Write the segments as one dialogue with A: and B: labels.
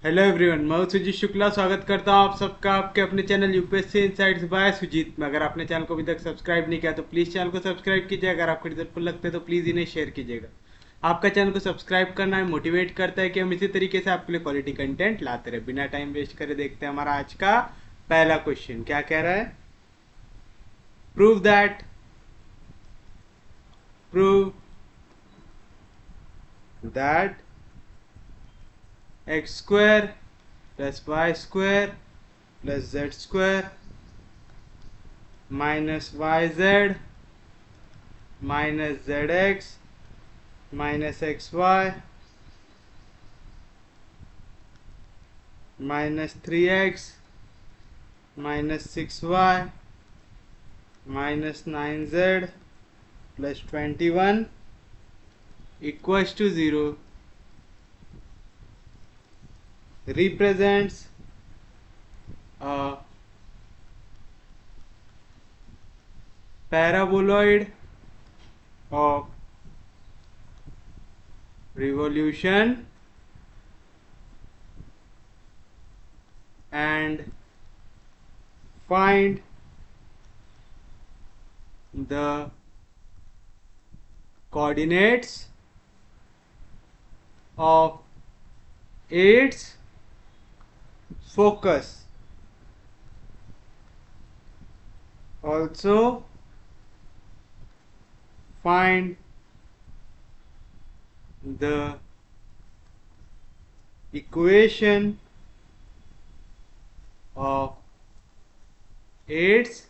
A: Hello everyone, मैं हूं सुजीत शुक्ला। स्वागत करता हूं आप सबका आपके अपने channel UPSC insights by Sujeet में। अगर आपने चैनल को अभी तक सब्सक्राइब नहीं किया तो प्लीज़ चैनल को सब्सक्राइब कीजिए। अगर आपको रिजल्ट लगते हैं तो प्लीज़ इन्हें शेयर कीजिएगा। आपका चैनल को सब्सक्राइब करना है मोटिवेट करता है कि हम इसी तरीके से आपके लिए क्वालिटी कंटेंट लाते रहे। बिना टाइम वेस्ट करे देखते हैं हमारा आज का पहला क्वेश्चन क्या कह रहा है। Prove that prove that x square plus y square plus z square minus y z minus z x minus x y minus 3x minus 6y minus 9z plus 21 equals to 0 represents a paraboloid of revolution and find the coordinates of its focus. Also find the equation of its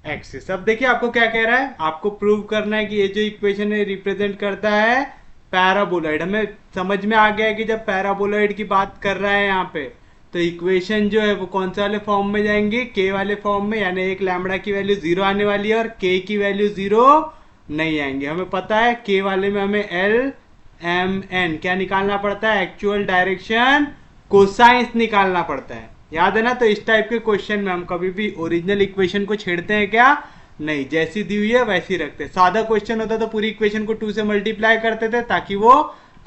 A: axis. अब देखिए आपको क्या कह रहा है, आपको prove करना है कि ये जो इक्वेशन है रिप्रेजेंट करता है पैराबोलॉइड। हमें समझ में आ गया है कि जब पैराबोलॉइड की बात कर रहा है यहाँ पे तो इक्वेशन जो है वो कौन से वाले फॉर्म में जाएंगी, के वाले फॉर्म में, यानी एक लैम्बडा की वैल्यू 0 आने वाली है और के की वैल्यू 0 नहीं आएंगे। हमें पता है के वाले में हमें एल एम एन क्या निकालना पड़ता है, एक्चुअल डायरेक्शन कोसाइंस निकालना पड़ता है। याद है ना। तो इस टाइप के क्वेश्चन में हम कभी भी ओरिजिनल इक्वेशन को छेड़ते हैं क्या, नहीं, जैसी दी हुई है वैसी रखते हैं। सादा क्वेश्चन होता तो पूरी इक्वेशन को 2 से मल्टीप्लाई करते थे ताकि वो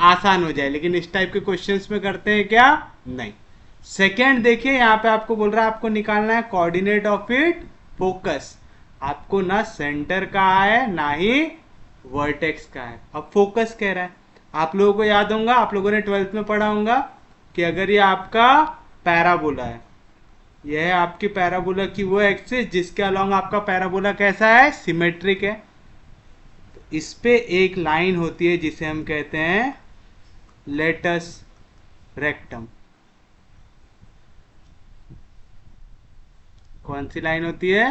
A: आसान हो जाए, लेकिन इस टाइप के क्वेश्चंस में करते हैं क्या, नहीं। सेकेंड देखिए यहाँ पे आपको बोल रहा है आपको निकालना है कोऑर्डिनेट ऑफ इट फोकस। आपको ना सेंटर का है ना ही वर्टेक्स का है, अब फोकस कह रहा है। आप लोगों को याद होगा, आप लोगों ने 12th में पढ़ा होगा कि अगर ये आपका पैराबोला है, यह है आपकी पैराबोला की वो एक्सिस जिसके अलोंग आपका पैराबोला कैसा है, सिमेट्रिक है। तो इस पे एक लाइन होती है जिसे हम कहते हैं लेटस रेक्टम। कौन सी लाइन होती है,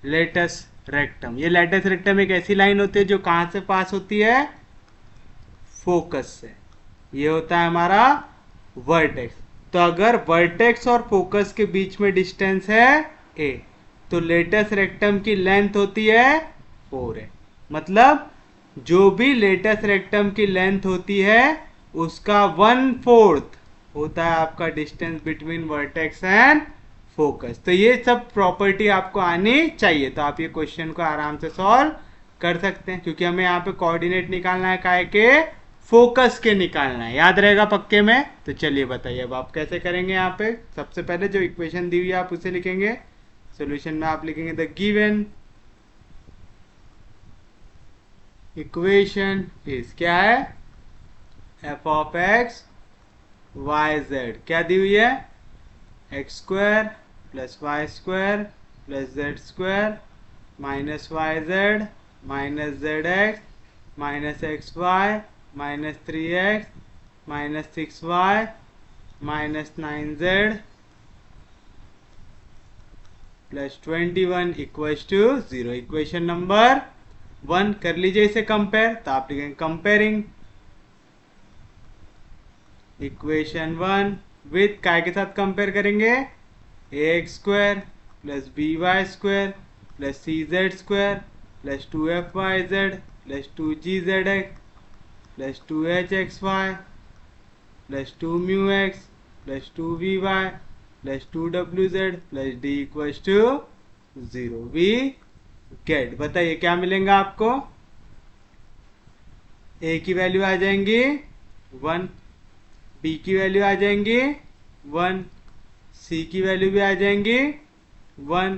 A: लेटस रेक्टम। ये लेटस रेक्टम एक ऐसी लाइन होती है जो कहां से पास होती है, फोकस से। ये होता है हमारा वर्टेक्स। तो अगर वर्टेक्स और फोकस के बीच में डिस्टेंस है a, तो लेटस रेक्टम की लेंथ होती है 4 है। मतलब जो भी लेटस रेक्टम की लेंथ होती है उसका 1/4 होता है आपका distance between vertex and focus. तो ये सब प्रॉपर्टी आपको आनी चाहिए, तो आप ये क्वेश्चन को आराम से सॉल्व कर सकते हैं, क्योंकि हमें यहाँ पे कोऑर्डिनेट निकालना है काय के, फोकस के निकालना है। याद रहेगा पक्के में। तो चलिए बताइए अब आप कैसे करेंगे। यहाँ पे सबसे पहले जो इक्वेशन दी हुई है आप उसे लिखेंगे। सॉल्यूशन में आप लिखेंगे द गिवन इक्वेशन इज, क्या है, f of x y z क्या दी हुई है, x square plus y square plus z square minus y z minus z x minus x y minus 3x minus 6y minus 9z plus 21 equals to 0। Equation number 1 कर लीजिए इसे compare. तो आप लिखेंगे कंपेयरिंग इक्वेशन 1 विथ काय के साथ compare करेंगे, ax square plus by square plus cz square plus 2fyz plus 2gzx plus 2hxy plus 2μx plus 2vy plus 2wz plus d equals to 0। We get, बताइए क्या मिलेगा आपको, a की value आ जाएंगी 1, पी की वैल्यू आ जाएंगी 1, सी की वैल्यू भी आ जाएंगी 1,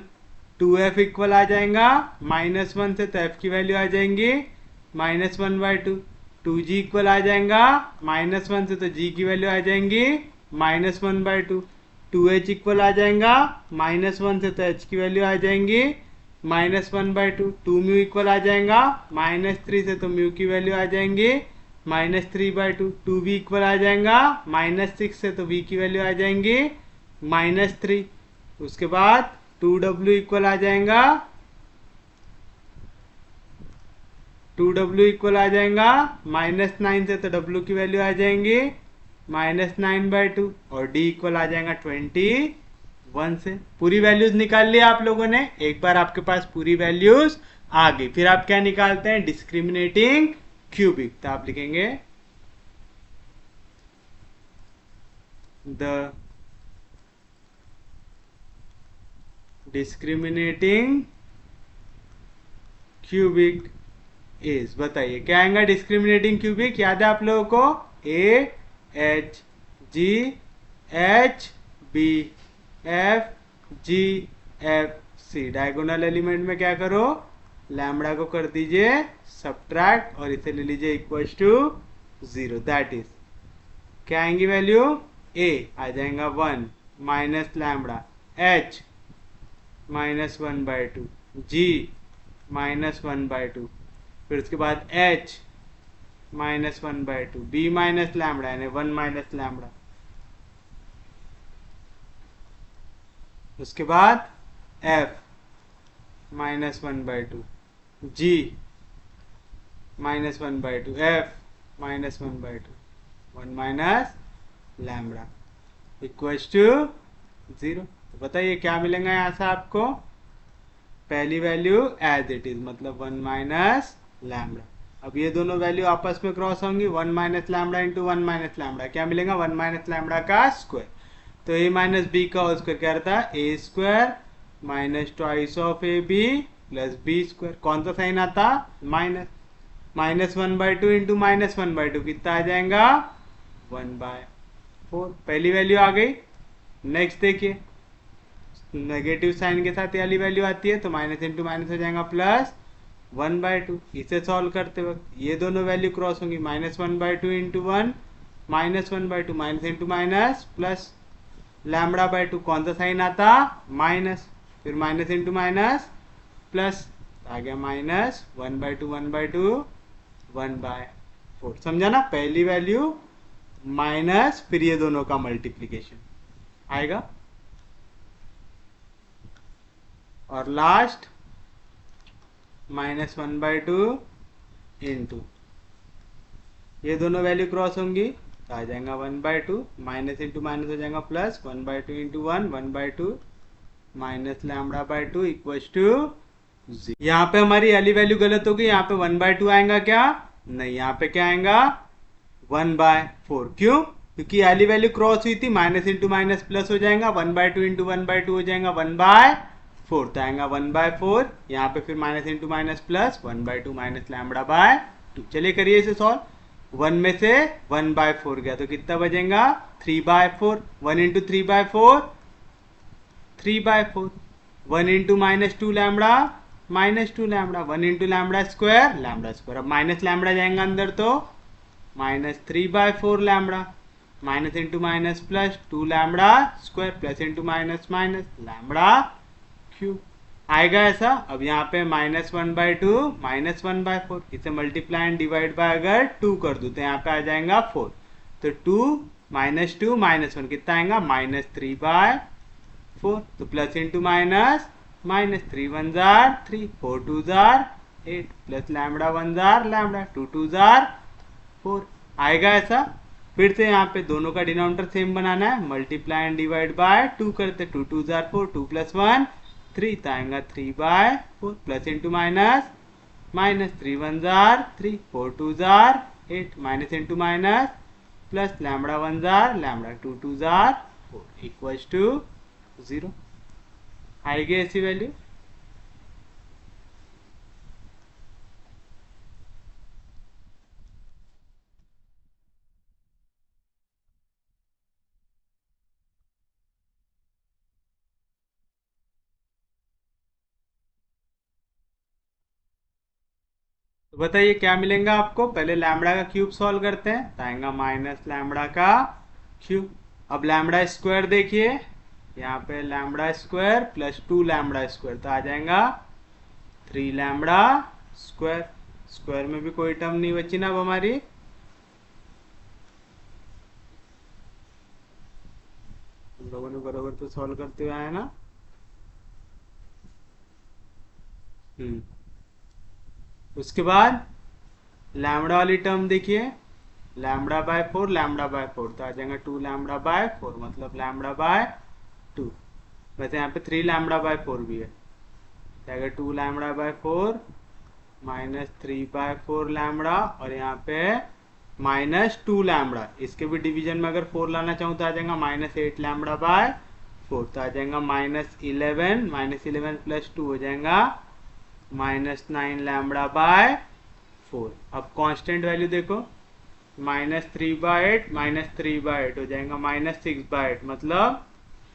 A: 2f इक्वल आ जाएगा -1 से, तो f की वैल्यू आ जाएंगी -1/2, 2g इक्वल आ जाएगा -1 से, तो g की वैल्यू आ जाएंगी -1/2, 2h इक्वल आ जाएगा -1 से, तो h की वैल्यू आ जाएंगी -1/2, 2 म्यू इक्वल आ जाएगा -3 से, तो म्यू की वैल्यू आ जाएंगी -3/2, 2v इक्वल आ जाएगा -6 से, तो v की वैल्यू आ जाएंगी -3। उसके बाद 2w इक्वल आ जाएगा 2w इक्वल आ जाएगा -9 से, तो w की वैल्यू आ जाएंगी -9/2 और d इक्वल आ जाएगा 21 से। पूरी वैल्यूज निकाल लिया आप लोगों ने। एक बार आपके पास पूरी वैल्यूज आ गई, फिर आप क्या निकालते हैं, डिस्क्रिमिनेटिंग क्यूबिक। तो आप लिखेंगे द डिस्क्रिमिनेटिंग क्यूबिक इज, बताइए क्या आएगा डिस्क्रिमिनेटिंग क्यूबिक, याद है आप लोगों को, a h g h b f g f c. Diagonal element में क्या करो, लैम्बडा को कर दीजिए सब्ट्रैक्ट और इसे ले लीजिए इक्वल्स टू 0। दैट इज क्या आएंगी वैल्यू, ए आ जाएगा 1 माइनस लैम्बडा, एच -1/2, जी -1/2, फिर उसके बाद h -1/2, b माइनस लैम्बडा यानी 1 माइनस लैम्बडा, उसके बाद f -1/2, g -1/2, f -1/2, 1 minus lambda equals to 0। तो बताइए क्या मिलेगा यहाँ से आपको, पहली वैल्यू एज इट इज, मतलब 1 माइनस लैम्बडा। अब ये दोनों वैल्यू आपस में क्रॉस होंगी, 1 minus lambda into 1 minus lambda, क्या मिलेगा, 1 माइनस लैम्बडा का स्क्वायर। तो a माइनस बी का होल स्क्वायर क्या रहता है, A square minus twice of A B plus B square. कौन सा साइन आता, माइनस, -1/2 इंटू -1/2 कितना आ जाएगा 1/4। पहली वैल्यू आ गई। नेक्स्ट देखिए, नेगेटिव साइन के साथ ये वाली वैल्यू आती है, तो माइनस इंटू माइनस हो जाएगा प्लस 1/2। इसे सॉल्व करते वक्त ये दोनों वैल्यू क्रॉस होंगी, -1/2 into 1 -1/2, minus into minus plus λ/2, कौन सा साइन आता, माइनस, फिर माइनस इंटू माइनस प्लस, आ गया -1/2 1/2 1/4। समझा ना, पहली वैल्यू माइनस फिर ये दोनों का मल्टीप्लीकेशन आएगा, और लास्ट -1/2 इंटू, ये दोनों वैल्यू क्रॉस होंगी तो आ जाएगा 1/2, माइनस इंटू माइनस हो जाएगा plus, 1/2 into 1 1/2 minus λ/2 equals to 0। यहाँ पे हमारी वाली वैल्यू गलत होगी, यहाँ पे 1/2 आएगा क्या, नहीं, यहाँ पे क्या आएगा 1/4। क्यों, क्योंकि वाली वैल्यू क्रॉस हुई थी, माइनस इंटू माइनस प्लस हो जाएगा, 1/2 इंटू 1/2 हो जाएगा 1/4, तो आएगा 1/4। यहाँ पे फिर minus into minus plus 1/2 minus λ/2। चलिए करिए इसे सॉल्व, 1 में से 1/4 गया तो कितना बचेगा 3/4, 1 into 3/4 3/4, 1 into -2 lambda -2 lambda, 1 into lambda square. अब माइनस लैम्बडा जाएगा अंदर तो -3/4 lambda, minus into minus plus 2 lambda square plus into minus minus lambda cube आएगा ऐसा। अब यहाँ पे -1/2 -1/4, इसे मल्टीप्लाई एंड डिवाइड बाय अगर 2 कर दूं तो यहाँ पे आ जाएगा 4, तो 2 -2 -1 कितना आएगा -3/4, तो प्लस इंटू माइनस माइनस, 3 1 जार 3, 4 2 जार 8, प्लस लैम्बडा 1 जार लैम्बडा, 2 2 जार 4 आएगा ऐसा। फिर से यहाँ पे दोनों का डिनोमिनेटर सेम बनाना है, मल्टीप्लाई एंड डिवाइड बाय 2 करते, 2 2 जार 4, 2 प्लस 1 3, तो आएगा 3/4, प्लस इंटू माइनस माइनस, 3 1 जार 3, 4 2 जार 8, minus into minus plus lambda 1 जार लैम्बडा, 2 2 जार 4 इक्वल्स टू 0। आएगी ऐसी वैल्यू। तो बताइए क्या मिलेगा आपको। पहले लैम्बडा का क्यूब सॉल्व करते हैं, तो आएगा माइनस लैम्बडा का क्यूब। अब लैम्बडा स्क्वायर देखिए, यहाँ पे lambda square plus 2 lambda square, तो आ जाएगा 3 लैम्बडा स्क्वायर। स्क्वायर में भी कोई टर्म नहीं बची ना अब हमारी। हम लोगों ने बराबर तो सॉल्व करते हुए आया ना। उसके बाद लैम्बडा वाली टर्म देखिए, लैम्बडा बाय 4 लैम्बडा बाय 4, तो आ जाएगा 2 लैम्बडा बाय 4, मतलब लैम्बडा बाय 2। वैसे यहाँ पे 3 लैम्बडा बाय 4 भी है, जाएगा 2 lambda by 4 minus 3 by 4 lambda, और यहाँ पे माइनस 2 लैम्बडा। इसके भी डिवीजन में अगर 4 लाना चाहूँ तो आ जाएगा माइनस 8 लैम्बडा बाय 4, तो आ जाएगा माइनस 11 प्लस 2 हो जाएगा -9 लैम्बडा बाय 4। अब कांस्टेंट वैल्यू देखो, -3/8 -3/8 हो जाएगा -6/8, मतलब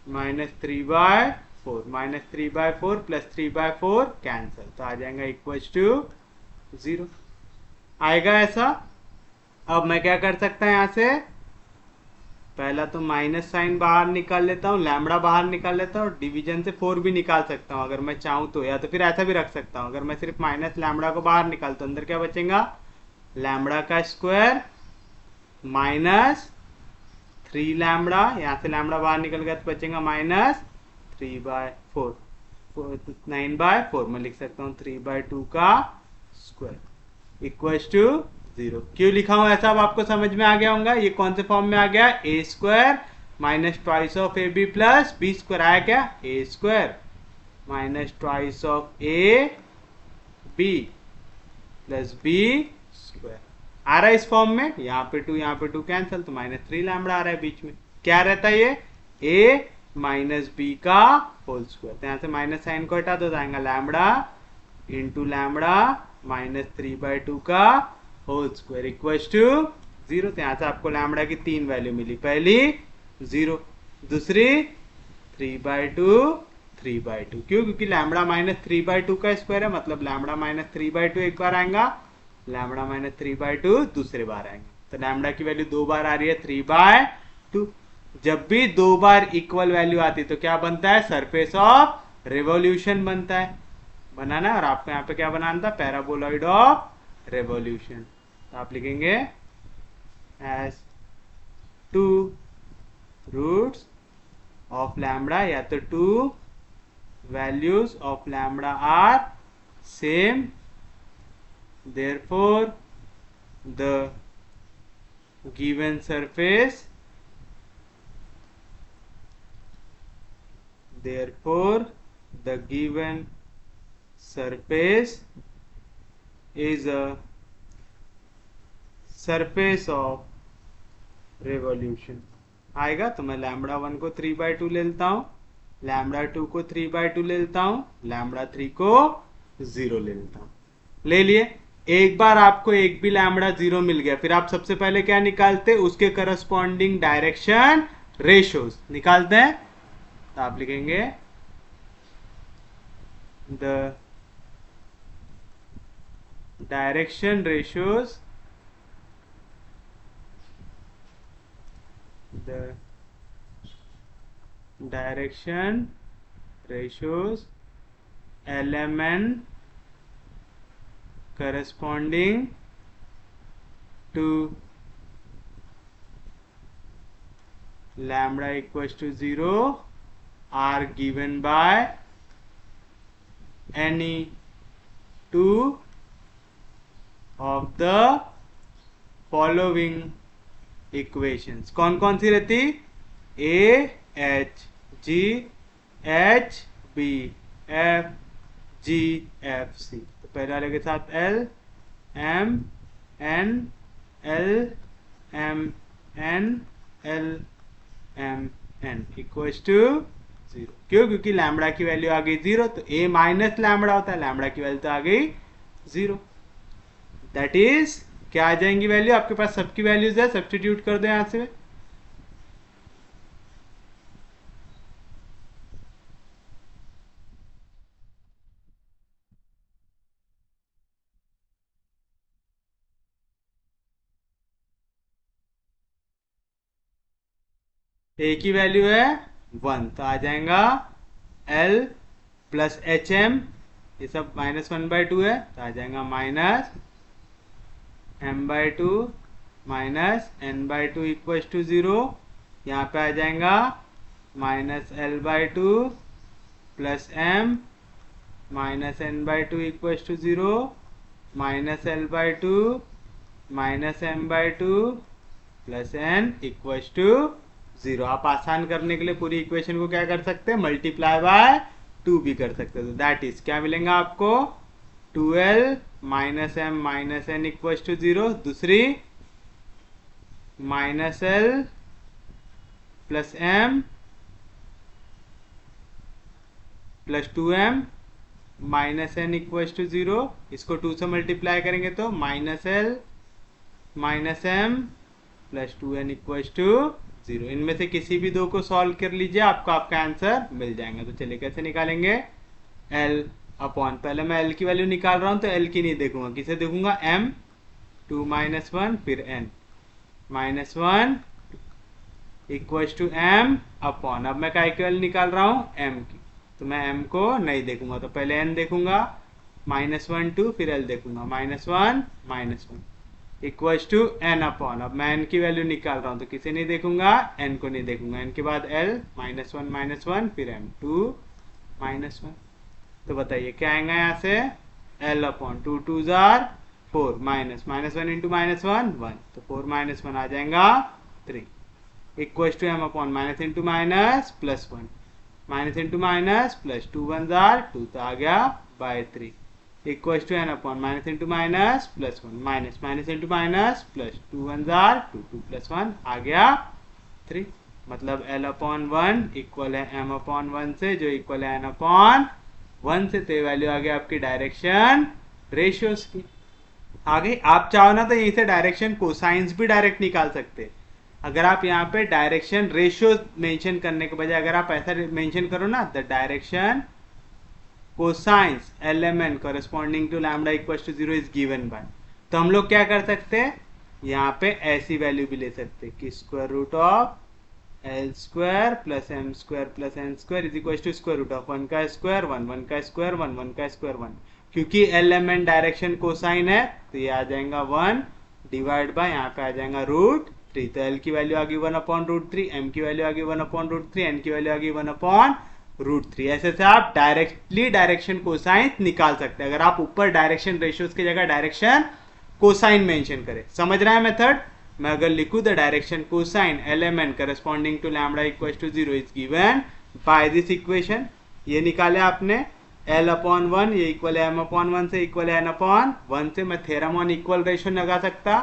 A: -3/4, -3/4 प्लस 3/4 कैंसिल, तो आ जाएगा इक्वल्स टू 0। आएगा ऐसा। अब मैं क्या कर सकता है यहाँ से, पहला तो माइनस साइन बाहर निकाल लेता हूँ, लैम्बडा बाहर निकाल लेता हूँ, डिवीजन से 4 भी निकाल सकता हूँ अगर मैं चाहूँ तो, या तो फिर ऐसा भी रख सकता हूँ, अगर मैं सिर्फ माइनस लैम्बडा को बाहर निकालता हूँ अंदर क्या बचेगा, लैम्बडा का स्क्वायर माइनस 3 लैम्बडा, यहाँ से लैम्बडा बाहर निकल गया तो बचेगा -3/4, 9/4 मैं लिख सकता हूँ 3/2 का स्क्वायर इक्वल्स टू 0। क्यों लिखा हूं ऐसा, अब आपको समझ में आ गया होगा। ये कौन से फॉर्म में आ गया, A square minus twice of A B plus B square, आया क्या, A square minus twice of A B plus B square आ रहा है इस फॉर्म में। यहाँ पे टू कैंसिल, तो -3 लैम्बडा आ रहा है बीच में। क्या रहता है ये, ए माइनस बी का होल स्क्वायर, तो यहाँ से माइनस साइन को हटा दो, जाएगा लैम्बडा इंटू लैम्बडा -3/2 का होल स्क्वायर इक्वल्स टू 0। तो यहाँ से आपको लैम्बडा की 3 वैल्यू मिली, पहली 0, दूसरी 3/2 3/2। क्यों, क्योंकि लैम्बडा -3/2 का स्क्वायर है, मतलब लैम्बडा -3/2 एक बार आएगा, लैम्बडा -3/2 दूसरे बार आएंगे, तो लैम्बडा की वैल्यू 2 बार आ रही है 3/2। जब भी 2 बार इक्वल वैल्यू आती है तो क्या बनता है, सरफेस ऑफ रेवोल्यूशन बनता है, बनाना है। और आपको यहाँ पे क्या बनाना था, पैराबोलॉइड ऑफ रेवोल्यूशन, तो आप लिखेंगे एज 2 रूट्स ऑफ लैम्बडा, या तो 2 values of lambda are same, therefore the given surface therefore the given surface is a surface of revolution। आएगा तो मैं लैम्बडा 1 को 3/2 ले लेता हूँ, लैम्बडा 2 को 3/2 ले लेता हूँ, लैम्बडा 3 को 0 ले लेता हूँ। ले लिए। एक बार आपको एक भी लैम्बडा 0 मिल गया, फिर आप सबसे पहले क्या निकालते, उसके करस्पॉन्डिंग डायरेक्शन रेशियोज निकालते हैं, तो आप लिखेंगे the direction ratios the direction ratios element corresponding to lambda equals to 0 are given by any two of the following equations. कौन कौन सी रहती, a h g h b f g f c, तो पहले वाले के साथ l m n l m n l m n equals to 0। क्यों, क्योंकि लैम्बडा की वैल्यू आ गई 0, तो ए माइनस लैम्बडा होता है, लैम्बडा की वैल्यू तो आ गई 0। दैट इज क्या आ जाएंगी वैल्यू, आपके पास सबकी वैल्यूज है, सब्स्टिट्यूट कर दो यहां से। ए की वैल्यू है 1, तो आ जाएगा एल प्लस एच एम, ये सब -1/2 है, तो आ जाएगा -m/2 -n/2 इक्वल्स टू 0। यहाँ पे आ जाएगा -l/2 plus m -n/2 equals to 0, -l/2 -m/2 plus n equals to 0। आप आसान करने के लिए पूरी इक्वेशन को क्या कर सकते हैं, मल्टीप्लाई बाय 2 भी कर सकते हैं। तो दैट इज क्या मिलेगा आपको, 2l minus m minus n equals to 0। दूसरी -l plus m plus 2m minus n equals to 0। इसको 2 से मल्टीप्लाई करेंगे तो -l minus m plus 2n equals to 0। इनमें से किसी भी दो को सॉल्व कर लीजिए, आपको आपका आंसर मिल जाएगा। तो चलिए कैसे निकालेंगे, l अपॉन, पहले मैं l की वैल्यू निकाल रहा हूं तो l की नहीं देखूंगा, किसे देखूंगा, m 2 - 1 फिर n -1 equals to m upon, अब मैं काय की वैल्यू निकाल रहा हूं, m की, तो मैं m को नहीं देखूंगा, तो पहले n देखूंगा, -1 2 फिर l देखूंगा, -1 -1 इक्वल्स टू n अपॉन, अब मैं n की वैल्यू निकाल रहा हूं तो किसे नहीं देखूंगा, n को नहीं देखूंगा, n के बाद l -1 -1 फिर m 2 -1। तो बताइए क्या आएगा यहाँ से, l अपॉन 2 2 जार 4 -1 इंटू -1 1, तो 4 -1 आ जाएगा 3 इक्वल्स टू m अपॉन minus into minus plus 1 minus into minus plus 2 1 जार 2, तो आ गया by 3 equals to n upon minus into minus plus 1 minus minus into minus plus 2 1 जार 2 2 प्लस 1 आ गया 3। मतलब l अपॉन 1 इक्वल है m अपॉन 1 से, जो इक्वल है n अपॉन 1 से, तो ये वैल्यू आ गया आपकी डायरेक्शन रेशियोज की। आगे आप चाहो ना तो यहीं से डायरेक्शन कोसाइंस भी डायरेक्ट निकाल सकते। अगर आप यहाँ पे डायरेक्शन रेशियो मेंशन करने के बजाय अगर आप ऐसा मेंशन करो ना, the direction cosines lmn corresponding to lambda equals to 0 is given by, तो हम लोग क्या कर सकते हैं, यहाँ पे ऐसी वैल्यू भी ले सकते हैं कि square root of L square plus M square plus N square is equal to square root of 1 का स्क्वायर 1 1 का स्क्वायर 1 1 का स्क्वायर 1, क्योंकि lmn डायरेक्शन कोसाइन है तो ये आ जाएगा 1 डिवाइड बाय, यहाँ पे आ जाएगा √3, तो l की वैल्यू आ गई 1/√3, m की वैल्यू आ गई 1/√3, n की वैल्यू आ गई 1/√3। ऐसे से आप डायरेक्टली डायरेक्शन कोसाइन निकाल सकते हैं, अगर आप ऊपर डायरेक्शन रेशियोज की जगह डायरेक्शन कोसाइन मेंशन करें। समझ रहा है मेथड? मैं अगर लिखूं the direction cosine lmn corresponding to lambda equals to 0 is given by this equation, ये निकाले आपने l अपॉन 1, ये इक्वल है m अपॉन 1 से, इक्वल है n अपॉन 1 से। मैं थ्योरम ऑन इक्वल रेशियो लगा सकता,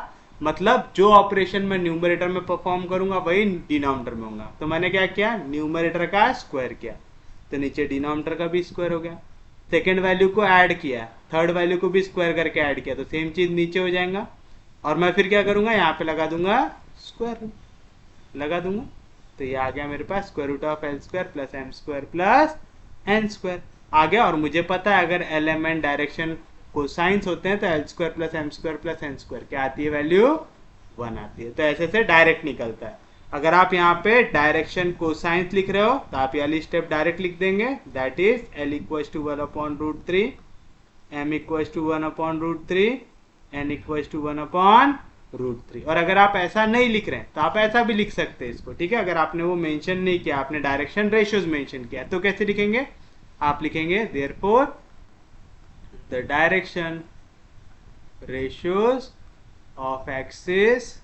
A: मतलब जो ऑपरेशन मैं न्यूमरेटर में परफॉर्म करूंगा वही डिनोमिनेटर में होगा। तो मैंने क्या किया, न्यूमरेटर का स्क्वायर किया, तो नीचे डिनोमिनेटर का भी स्क्वायर हो गया। सेकेंड वैल्यू को ऐड किया, थर्ड वैल्यू को भी स्क्वायर करके ऐड किया, तो सेम चीज नीचे हो जाएगा। और मैं फिर क्या करूंगा, यहाँ पे लगा दूंगा स्क्वायर रूट, लगा दूंगा, तो ये आ गया मेरे पास square root of L square plus M square plus N square आ गया। और मुझे पता है अगर एलएमएन डायरेक्शन कोसाइंस होते हैं तो l square plus M square plus N square क्या आती है, वैल्यू 1 आती है। तो ऐसे से डायरेक्ट निकलता है। अगर आप यहाँ पे डायरेक्शन कोसाइंस लिख रहे हो तो आप ये वाली स्टेप डायरेक्ट लिख देंगे, that is l equals to 1/√3, m equals to 1/√3, n equals to 1/√3। और अगर आप ऐसा नहीं लिख रहे हैं तो आप ऐसा भी लिख सकते हैं इसको, ठीक है। अगर आपने वो मेंशन नहीं किया, आपने डायरेक्शन रेशियोज मेंशन किया, तो कैसे लिखेंगे, आप लिखेंगे therefore the direction ratios of axis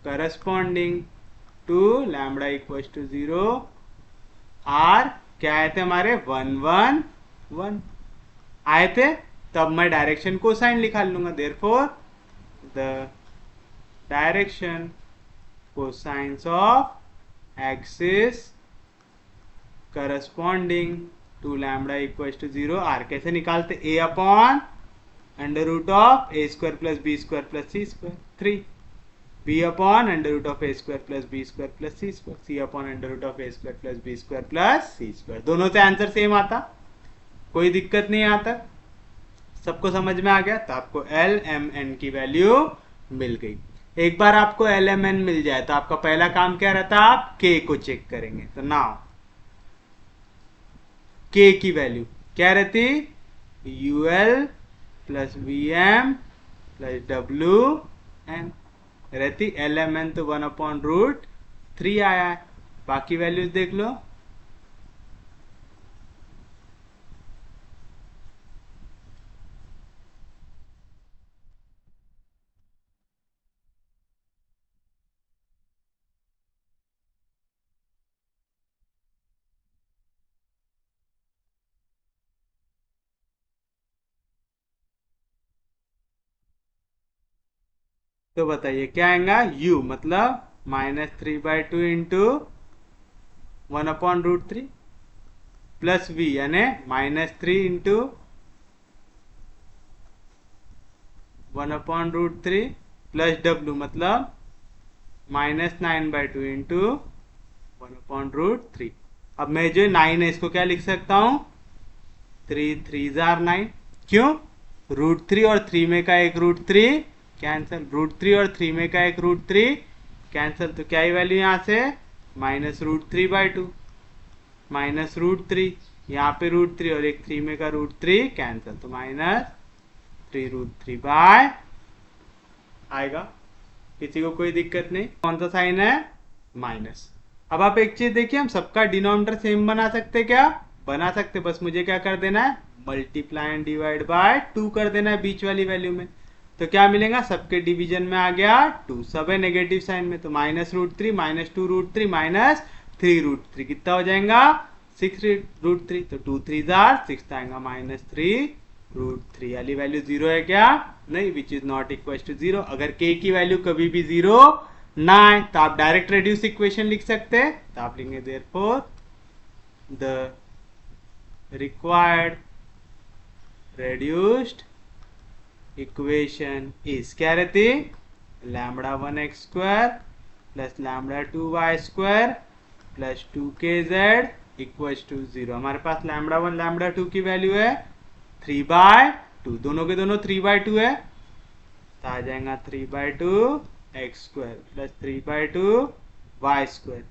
A: corresponding to lambda equals to 0 are क्या आए थे हमारे 1 1 1 आए थे, तब मैं डायरेक्शन को साइन लिखा लूंगा, therefore the direction cosines of axis corresponding to lambda equals to 0 are कैसे निकालते, a upon under root of a square plus B square plus c square 3, b upon under root of a square plus B square plus c square, c upon under root of a square plus B square plus c square. दोनों से answer same आता, कोई दिक्कत नहीं आता, सबको समझ में आ गया। तो आपको एल एम एन की वैल्यू मिल गई। एक बार आपको LMN मिल जाए तो आपका पहला काम क्या रहता है, आप K को चेक करेंगे। तो नाउ K की वैल्यू क्या रहती, UL plus VM plus WN रहती। LMN तो 1/√3 आया है। बाकी वैल्यूज देख लो। तो बताइए क्या आएगा, U मतलब -3/2 इंटू 1/√3 प्लस V यानी -3 इंटू 1/√3 प्लस W मतलब -9/2 इंटू 1/√3। अब मैं जो 9 है इसको क्या लिख सकता हूँ, 3 3 9। क्यों, √3 और 3 में का एक √3 कैंसिल, √3 और 3 में का एक √3 कैंसिल। तो क्या ही वैल्यू यहाँ से -√3/2 -√3, यहाँ पे √3 और एक 3 में का √3 कैंसिल, तो -3√3 आएगा। किसी को कोई दिक्कत नहीं। कौन सा साइन है, माइनस। अब आप एक चीज देखिए, हम सबका डिनोमिनेटर सेम बना सकते, क्या बना सकते, बस मुझे क्या कर देना है, मल्टीप्लाई एंड डिवाइड बाय 2 कर देना है बीच वाली वैल्यू में। तो क्या मिलेगा, सबके डिवीजन में आ गया 2, सब है नेगेटिव साइन में। तो -√3 -2√3 -3√3 कितना हो जाएगा, 6√3। तो 2 3 6 आएगा, -3√3 वाली वैल्यू 0 है क्या, नहीं, which is not equal to 0। अगर k की वैल्यू कभी भी 0 ना आए तो आप डायरेक्ट रेड्यूस इक्वेशन लिख सकते हैं। तो आप लिखेंगे therefore the required reduced equation is, क्या रहती, λ1x² plus λ2y² plus 2kz equals to 0। हमारे पास λ1 λ2 की वैल्यू है 3/2, दोनों के दोनों 3/2 है, तो आ जाएगा 3/2 x² प्लस 3/2 y²।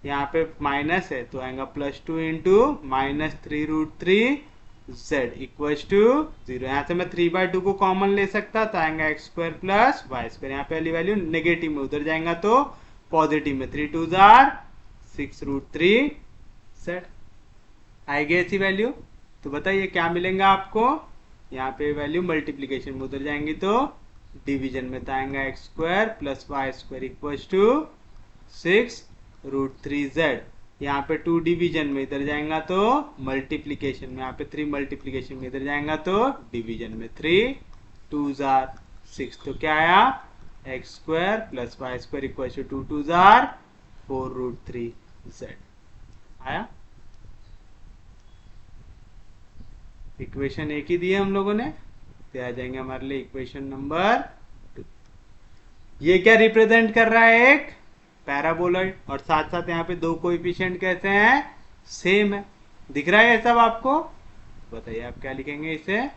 A: यहाँ पे माइनस है तो आएगा +2 इंटू -3√3z इक्वल्स टू 0। यहाँ से मैं 3/2 को कॉमन ले सकता, तो आएगा x² प्लस y²। यहाँ पे वाली वैल्यू नेगेटिव में उधर जाएगा तो पॉजिटिव में, 3 2 6√3z आएगी ऐसी वैल्यू। तो बताइए क्या मिलेगा आपको, यहाँ पे वैल्यू मल्टीप्लीकेशन में उधर जाएंगी तो डिवीजन में, तो आएगा x² plus y² equals to 6√3z। यहाँ पे 2 डिवीजन में इधर जाएगा तो मल्टीप्लीकेशन में, यहाँ पे 3 मल्टीप्लीकेशन में इधर जाएगा तो डिवीजन में, 3 2 6। तो क्या आया, x² plus y² equals to 2 2 4√3z आया। इक्वेशन एक ही दी है हम लोगों ने, तो आ जाएंगे हमारे लिए इक्वेशन नंबर 2। ये क्या रिप्रेजेंट कर रहा है, एक पैराबोलॉइड, और साथ साथ यहाँ पे दो कोएफिशिएंट कैसे हैं, सेम है। दिख रहा है ये सब आपको, बताइए आप क्या लिखेंगे इसे,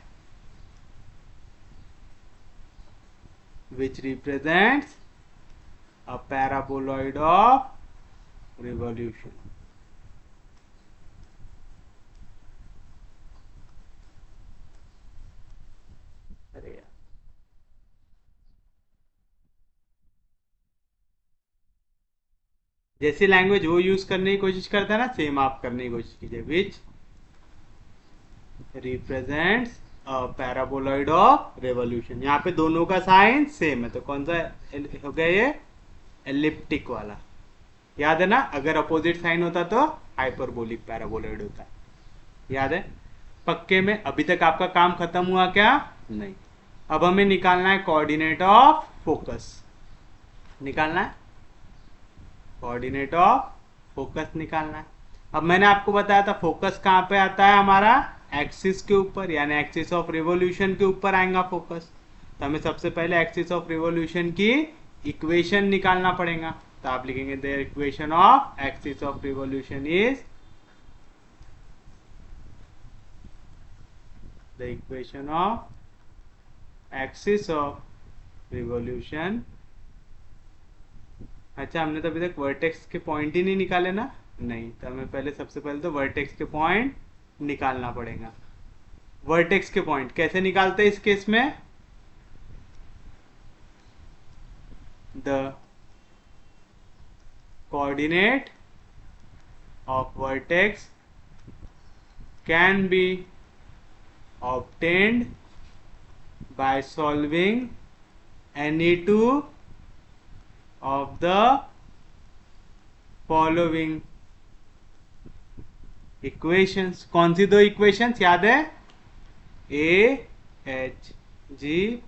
A: विच represents a paraboloid of revolution. अरे यार, जैसी लैंग्वेज वो यूज करने की कोशिश करता है ना, सेम आप करने की कोशिश कीजिए, विच रिप्रेजेंट्स पैराबोलॉइड ऑफ रेवोल्यूशन। यहाँ पे दोनों का साइन सेम है, तो कौन सा हो गया ये, एलिप्टिक वाला। याद है ना, अगर अपोजिट साइन होता तो हाइपरबोलिक पैराबोलॉइड होता, याद है पक्के में। अभी तक आपका काम खत्म हुआ क्या, नहीं। अब हमें निकालना है कोऑर्डिनेट ऑफ फोकस, निकालना है कोऑर्डिनेट ऑफ फोकस निकालना है। अब मैंने आपको बताया था फोकस कहाँ पे आता है, हमारा एक्सिस के ऊपर, यानी एक्सिस ऑफ रिवॉल्यूशन के ऊपर आएगा फोकस। तो हमें सबसे पहले एक्सिस ऑफ रिवॉल्यूशन की इक्वेशन निकालना पड़ेगा। तो आप लिखेंगे the equation of axis of revolution is, the equation of axis of revolution अच्छा, हमने तो अभी तक वर्टेक्स के पॉइंट ही नहीं निकाले ना। नहीं, तो हमें पहले सबसे पहले तो वर्टेक्स के पॉइंट निकालना पड़ेगा। वर्टेक्स के पॉइंट कैसे निकालते हैं इस केस में? The coordinate of vertex can be obtained by solving any two of the following equations। कौन सी दो इक्वेशंस याद है? A h g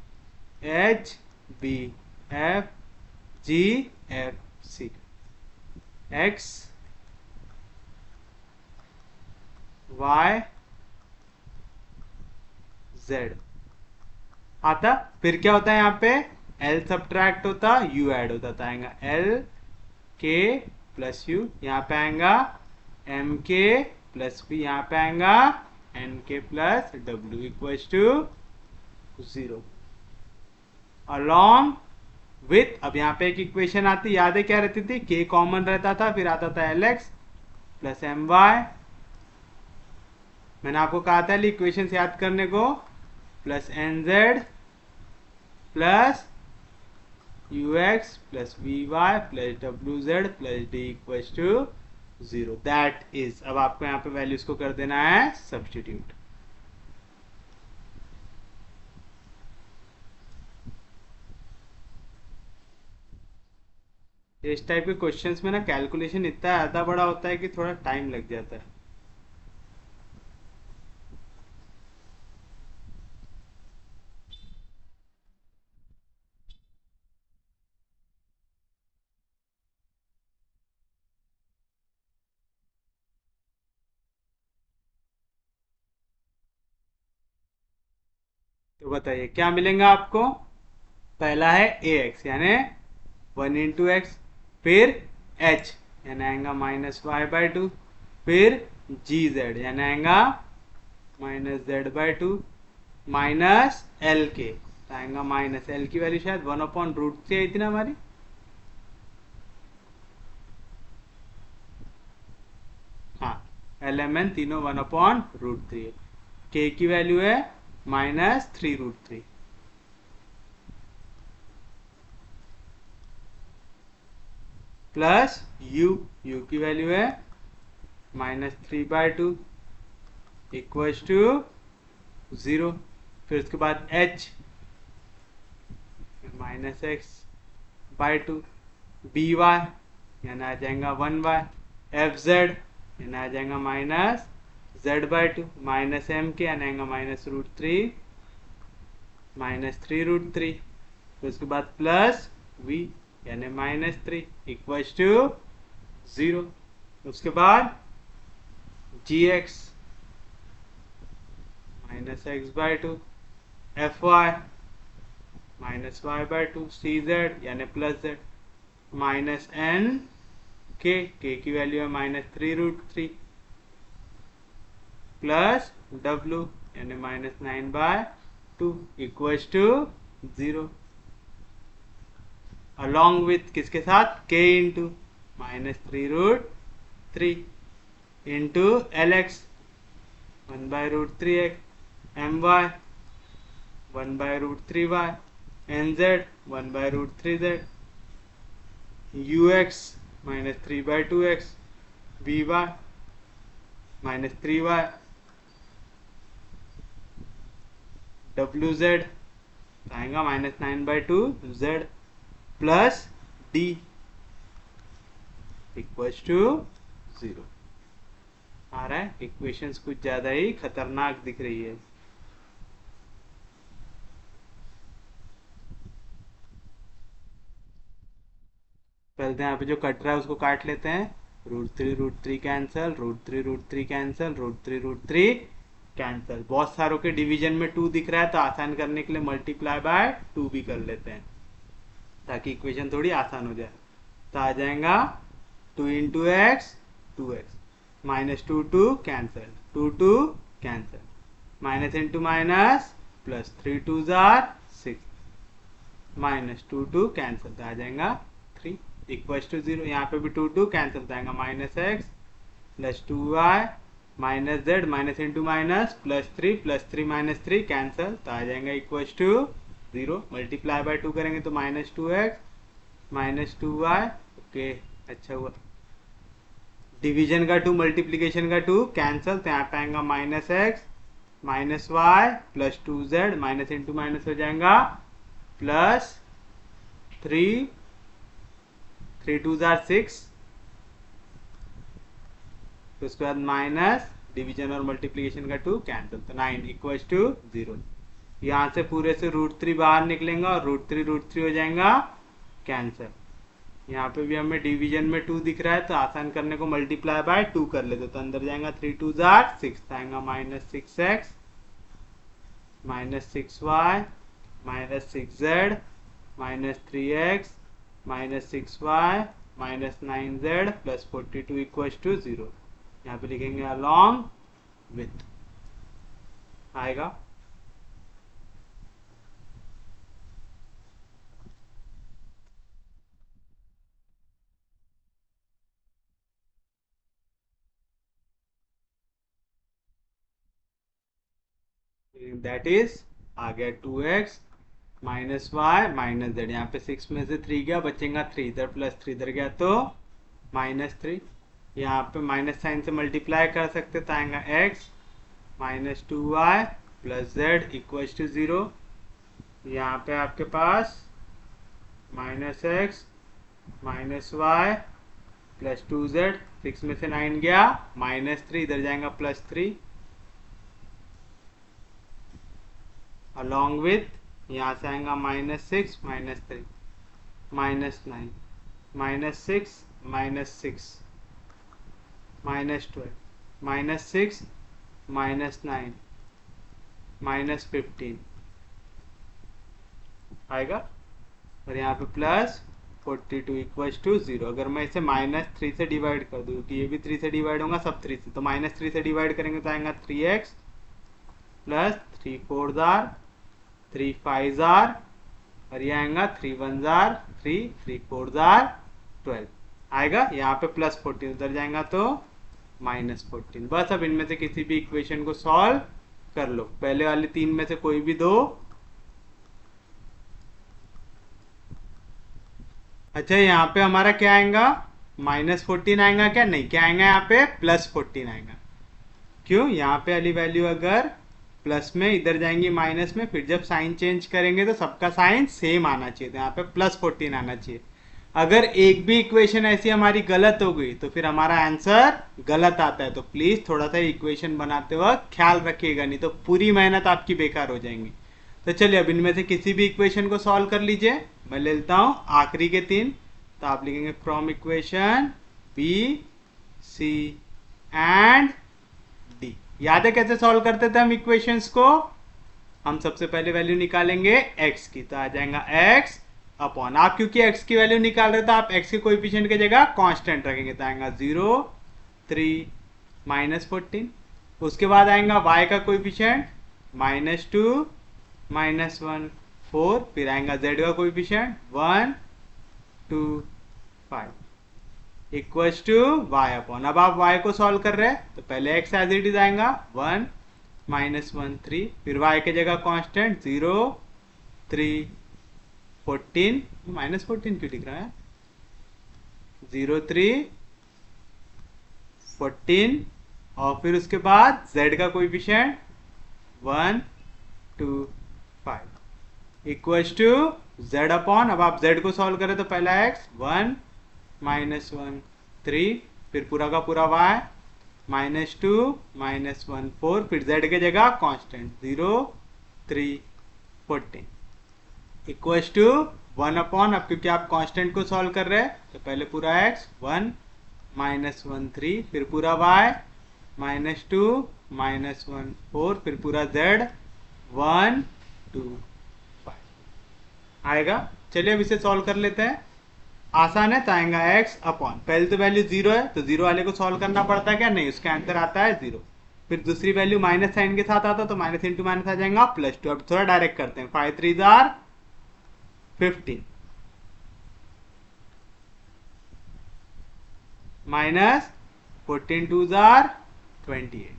A: h b f g f c. X y z आता। फिर क्या होता है यहाँ पे? एल सब्ट्रैक्ट होता, यू ऐड होता, तो आएगा एल के प्लस यू, यहाँ पे आएगा एम के प्लस पी, यहाँ पे आएगा एन के प्लस डब्ल्यू इक्वल्स टू 0 अलॉन्ग विथ। अब यहाँ पे एक इक्वेशन आती, याद है क्या रहती थी? के कॉमन रहता था, फिर आता था l x plus m y. मैंने आपको कहा था इक्वेशन याद करने को, plus n z plus u x plus v y plus डब्ल्यू z plus d equals to 0। That is, अब आपको यहाँ पे वैल्यूज को कर देना है सब्स्टिट्यूट। इस टाइप के क्वेश्चंस में ना कैलकुलेशन इतना ज़्यादा बड़ा होता है कि थोड़ा टाइम लग जाता है। तो बताइए क्या मिलेगा आपको? पहला है ए एक्स यानी 1 इंटू एक्स, फिर एच यानी आएगा माइनस वाई बाई टू, फिर जी जेड यानी आएगा minus Z by two, minus L के आएगा माइनस एल की वैल्यू शायद 1/√3 आई थी ना हमारी। हाँ, एल एम एन तीनों 1/√3। के की वैल्यू है -3√3 प्लस यू, यू की वैल्यू है -3/2 इक्वल्स टू 0। फिर उसके बाद h -x/2, बी वाई यानी आ जाएगा 1y, एफ जेड यानी आ जाएगा -z/2, माइनस एम के यानी आएगा -√3 -3√3। फिर उसके बाद प्लस v यानी -3 इक्वल्स टू 0। उसके बाद G X -x/2, F Y -y/2, C Z यानी प्लस जेड, माइनस एन के की वैल्यू है -3√3 प्लस डब्ल्यू यानी -9/2 इक्वल्स टू 0 अलॉन्ग विथ किसके साथ? k into -3√3 into l x 1/√3x, m y 1/√3y, n z 1/√3z, u x -3/2x, v y -3y, डब्ल्यू z आएगा -9/2z plus d equals to 0 आ रहा है। Equations कुछ ज्यादा ही खतरनाक दिख रही है। पहले तो यहाँ पे जो कट रहा है उसको काट लेते हैं। √3 कैंसल, √3 कैंसल, √3 कैंसल। बहुत सारों के डिवीजन में 2 दिख रहा है तो आसान करने के लिए मल्टीप्लाई बाय 2 भी कर लेते हैं ताकि इक्वेशन थोड़ी आसान हो जाए। तो आ जाएगा 2 into x 2x, -2 cancel, 2 cancel, minus into minus plus 3 2 जार 6, -2 कैंसल, तो आ जाएगा 3। इक्वल टू 0, यहाँ पे भी 2 कैंसिल जाएगा, minus x plus 2y minus Z minus into minus plus three minus three cancel, तो आ जाएगा इक्वल टू 0, मल्टीप्लाई बाय 2 करेंगे तो minus 2x minus 2y। Okay, अच्छा हुआ। डिवीजन का 2 मल्टीप्लीकेशन का 2 कैंसिल, तो यहाँ पे आएगा minus x minus Y plus 2z minus into minus हो जाएगा प्लस 3, 3 2 जार 6, तो उसके बाद माइनस डिवीजन और मल्टीप्लीकेशन का 2 कैंसिल, तो 9 इक्वल टू 0। यहाँ से पूरे से √3 बाहर निकलेगा और √3 हो जाएगा कैंसिल। यहाँ पे भी हमें डिवीजन में 2 दिख रहा है, तो आसान करने को मल्टीप्लाई बाय 2 कर लेते, तो अंदर जाएगा 3 2 जार 6, आएगा minus 6x minus 6y minus 6z minus 3x minus 6y minus 9z plus 42 equal to 0। यहाँ पे लिखेंगे अलॉन्ग विथ, आएगा। दैट इज आ गया 2x minus Y minus Z, यहाँ पे 6 में से 3 गया, बचेगा 3, इधर प्लस 3 इधर गया तो माइनस 3। यहाँ पे माइनस साइन से मल्टीप्लाई कर सकते, तो आएगा x minus 2y plus Z equal to 0। यहाँ पे आपके पास minus x minus Y plus 2z, 6 में से 9 गया, माइनस 3 इधर जाएगा प्लस 3, अलॉन्ग विथ यहाँ से आएगा minus 6 minus 3 minus 9 minus 6 minus 6 minus 12 minus 6 minus 9 minus 15 आएगा, और यहाँ पे प्लस 42 इक्वल टू 0। अगर मैं इसे माइनस 3 से डिवाइड कर दूँ, कि ये भी 3 से डिवाइड होगा, सब 3 से, तो माइनस 3 से डिवाइड करेंगे तो आएगा 3x प्लस 3 4 जार 3 5 जार, और ये आएगा 3 1 जार 3 3 4 जार 12 आएगा। यहाँ पे प्लस 14 उधर जाएगा तो माइनस 14। बस अब इनमें से किसी भी इक्वेशन को सॉल्व कर लो, पहले वाली 3 में से कोई भी दो। अच्छा, यहाँ पे हमारा क्या आएगा, माइनस 14 आएगा क्या, नहीं, क्या आएगा यहाँ पे प्लस 14 आएगा। क्यों, यहाँ पे वाली वैल्यू अगर प्लस में इधर जाएंगी माइनस में, फिर जब साइन चेंज करेंगे तो सबका साइन सेम आना चाहिए, तो यहाँ पे प्लस 14 आना चाहिए। अगर एक भी इक्वेशन ऐसी हमारी गलत हो गई तो फिर हमारा आंसर गलत आता है, तो प्लीज थोड़ा सा इक्वेशन बनाते वक्त ख्याल रखिएगा, नहीं तो पूरी मेहनत आपकी बेकार हो जाएंगी। तो चलिए अब इनमें से किसी भी इक्वेशन को सॉल्व कर लीजिए। मैं ले लेता हूं आखिरी के 3, तो आप लिखेंगे from equation b c and d. याद है कैसे सॉल्व करते थे हम इक्वेशंस को, हम सबसे पहले वैल्यू निकालेंगे x की, तो आ जाएगा x अपॉन, आप क्योंकि x की वैल्यू निकाल रहे, तो आप x के कोएफिशिएंट की जगह कांस्टेंट रखेंगे, तो आएगा 0 3 माइनस 14। उसके बाद आएगा y का कोएफिशिएंट -2 -1 4, फिर आएगा z का coefficient 1 2 5 equals to y upon. अब आप y को सॉल्व कर रहे हैं तो पहले x एज इट इज आएगा 1 -1 3, फिर y के जगह कांस्टेंट 0 3 14, -14 क्यों लिख रहा है, 0 3 14, और फिर उसके बाद z का coefficient 1 2 5 equals to z upon. अब आप z को सॉल्व करें तो पहला x 1 -1 3, फिर पूरा का पूरा y -2 -1 4, फिर z के जगह कांस्टेंट 0 3 14 इक्वल्स टू 1 अपॉन। अब क्योंकि आप कांस्टेंट को सॉल्व कर रहे हैं तो पहले पूरा x 1 -1 3, फिर पूरा y -2 -1 4, फिर पूरा z 1 2 5 आएगा। चलिए अब इसे सॉल्व कर लेते हैं, आसान है, तो आएगा x अपॉन, पहले तो वैल्यू 0 है तो 0 वाले को सॉल्व करना पड़ता है क्या, नहीं, उसका आंसर आता है 0। फिर दूसरी वैल्यू माइनस साइन के साथ आता तो माइनस इंटू माइनस आ जाएगा +2। अब थोड़ा डायरेक्ट करते हैं, 5 3 जार 15, माइनस 14 टू जार 28।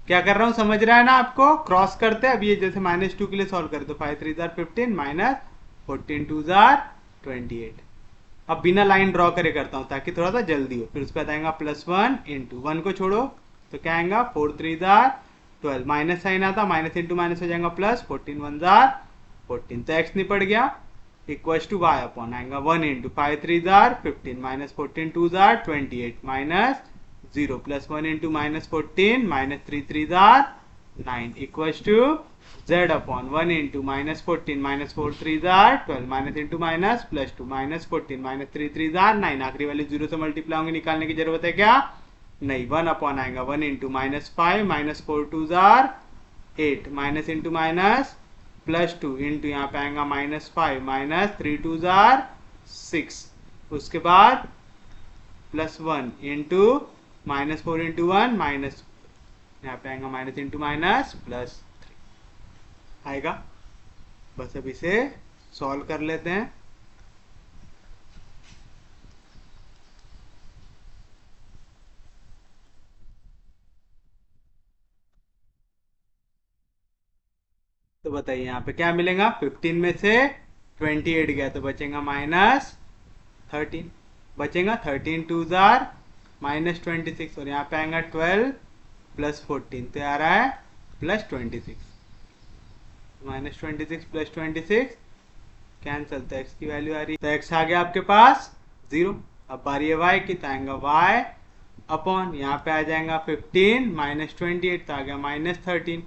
A: क्या कर रहा हूं समझ रहा है ना आपको? क्रॉस करते हैं। अब ये जैसे -2 के लिए सॉल्व करें तो 5 3 जार 15 माइनस 14 टू जार 28। अब बिना लाइन ड्रॉ करे करता हूं ताकि थोड़ा सा जल्दी हो। फिर उसके बाद आएगा +1 इंटू 1 को छोड़ो तो क्या आएगा 4 3 जार 12, माइनस साइन आता, माइनस इंटू माइनस हो जाएगा प्लस, 14 1 जार 14, तो x निपट गया। इक्वल टू y अपॉन आएगा 1 इंटू 5 3 जार 15 माइनस 14 2 जार 28 minus 0 plus 1 into minus 14 minus 3 3 जार 9 equal to z upon 1 into minus 14 minus 4 3 जार 12 minus into minus plus 2 minus 14 minus 3 3 जार 9। आखिरी वैल्यू 0 से मल्टीप्लाई होंगे, निकालने की जरूरत है क्या? नहीं। 1 अपॉन आएगा 1 इंटू माइनस 5 माइनस 4 2 जार 8 minus into minus plus 2 into यहाँ पे आएगा -5 माइनस 3 2 जार 6, उसके बाद +1 इंटू -4 इंटू 1 माइनस, यहाँ पे आएगा माइनस इंटू माइनस प्लस 3 आएगा। बस अब इसे सॉल्व कर लेते हैं। तो बताइए यहाँ पे क्या मिलेगा? 15 में से 28 गया तो बचेगा -13, बचेगा 13 2 जार -26, और यहाँ पे आएगा 12 प्लस 14 तो आ रहा है +26, -26 प्लस 26 कैंसल, तो x की वैल्यू आ रही है, तो x आ गया आपके पास 0। अब बारी है y की, तो आएगा y अपॉन यहाँ पे आ जाएगा 15 माइनस 28 तो आ गया -13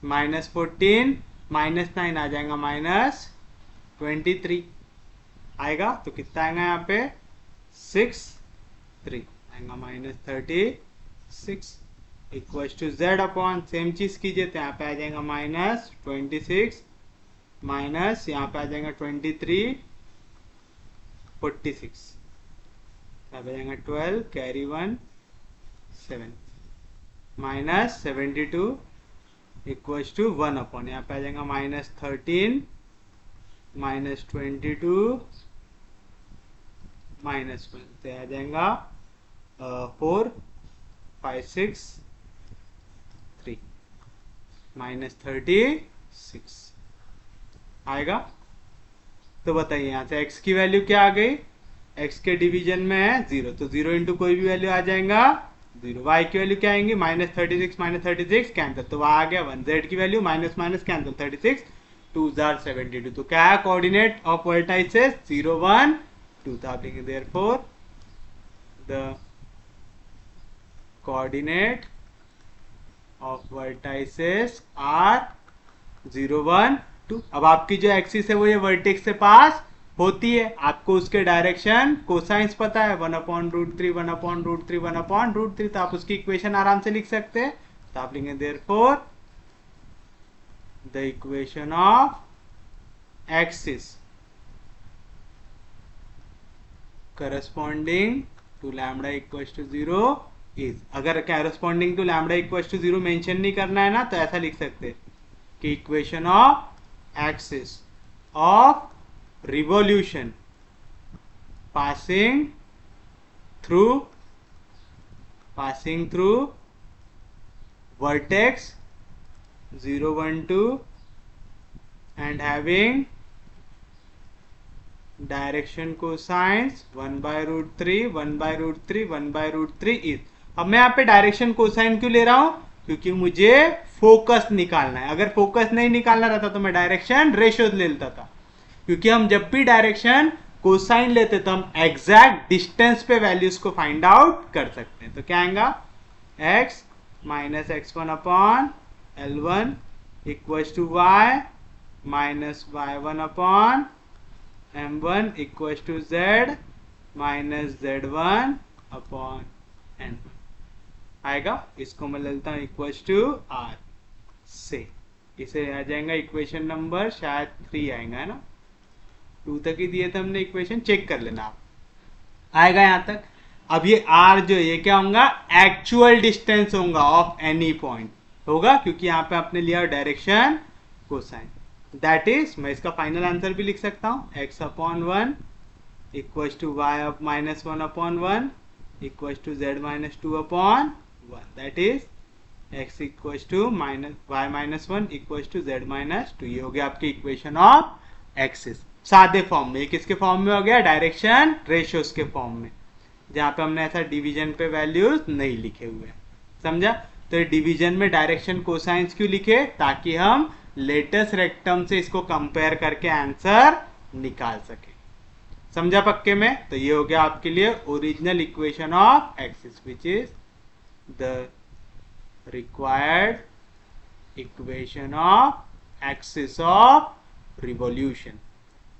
A: माइनस 14 -9 आ जाएगा -23 आएगा। तो कितना आएगा यहाँ पे 6 3 आएगा -36 equal to z upon same चीज कीजिए तो यहाँ पे आ जाएगा -26 माइनस यहाँ पे आ जाएगा 23 46, यहाँ पे आ जाएगा 12 carry 1 7 minus 72 equal to 1 upon यहाँ पे आ जाएगा -13 -22 -1, तो आ जाएगा 4 5 6 3 -36 आएगा। तो बताइए यहाँ से x की वैल्यू क्या आ गई? x के डिवीजन में है 0, तो 0 इंटू कोई भी वैल्यू आ जाएगा 0। y की वैल्यू क्या आएंगी? -36 -36 कैंसिल, तो वहां आ गया 1। z की value minus minus cancel, 36 2 jar 72, तो क्या है कोऑर्डिनेट ऑफ वर्टाइसेस 0 1 2, तो आप लिखेंगे therefore the coordinate of vertices are 0 1 2। अब आपकी जो एक्सिस है वो ये वर्टेक्स से पास होती है, आपको उसके डायरेक्शन कोसाइंस पता है 1/√3 1/√3 1/√3, तो आप उसकी इक्वेशन आराम से लिख सकते हैं। तो आप लिखेंगे therefore the equation of axis corresponding to lambda equal to 0 is, अगर corresponding to lambda equal to 0 mention नहीं करना है ना तो ऐसा लिख सकते हैं कि equation of axis of revolution passing through vertex 0 1 2 and having direction cosines 1/√3 1/√3 1/√3 is. अब मैं यहाँ पे डायरेक्शन कोसाइन क्यों ले रहा हूं? क्योंकि मुझे फोकस निकालना है। अगर फोकस नहीं निकालना रहता तो मैं डायरेक्शन रेशियो ले लेता था, क्योंकि हम जब भी डायरेक्शन कोसाइन लेते तो हम एग्जैक्ट डिस्टेंस पे वैल्यूज को फाइंड आउट कर सकते हैं। तो क्या आएगा x minus x1 upon L1 equal to y minus y1 upon M1 equal to z minus z1 upon N1 आएगा। इसको मैं लेता हूं इक्वल टू r से, इसे आ जाएगा इक्वेशन नंबर शायद 3 आएगा, है ना? 2 तक ही दिए थे हमने इक्वेशन, चेक कर लेना आप, आएगा यहां तक। अब ये r जो ये क्या होगा? एक्चुअल डिस्टेंस होगा ऑफ एनी पॉइंट होगा, क्योंकि यहाँ पे आपने लिया डायरेक्शन कोसाइन। दैट इज, मैं इसका फाइनल आंसर भी लिख सकता हूँ x upon 1 equal to y minus 1 upon 1 equal to z minus 2/1, that is x equal to minus y minus 1 equal to z minus 2। ये हो गया आपकी इक्वेशन ऑफ एक्सिस सादे फॉर्म में। किसके फॉर्म में हो गया? डायरेक्शन रेशियोज के फॉर्म में, जहाँ पे हमने ऐसा डिवीजन पे वैल्यूज नहीं लिखे हुए। समझा? तो डिवीजन में डायरेक्शन कोसाइंस क्यों लिखे? ताकि हम लेटेस्ट रेक्टम से इसको कंपेयर करके आंसर निकाल सके। समझा पक्के में? तो ये हो गया आपके लिए original equation of axis which is the required equation of axis of revolution.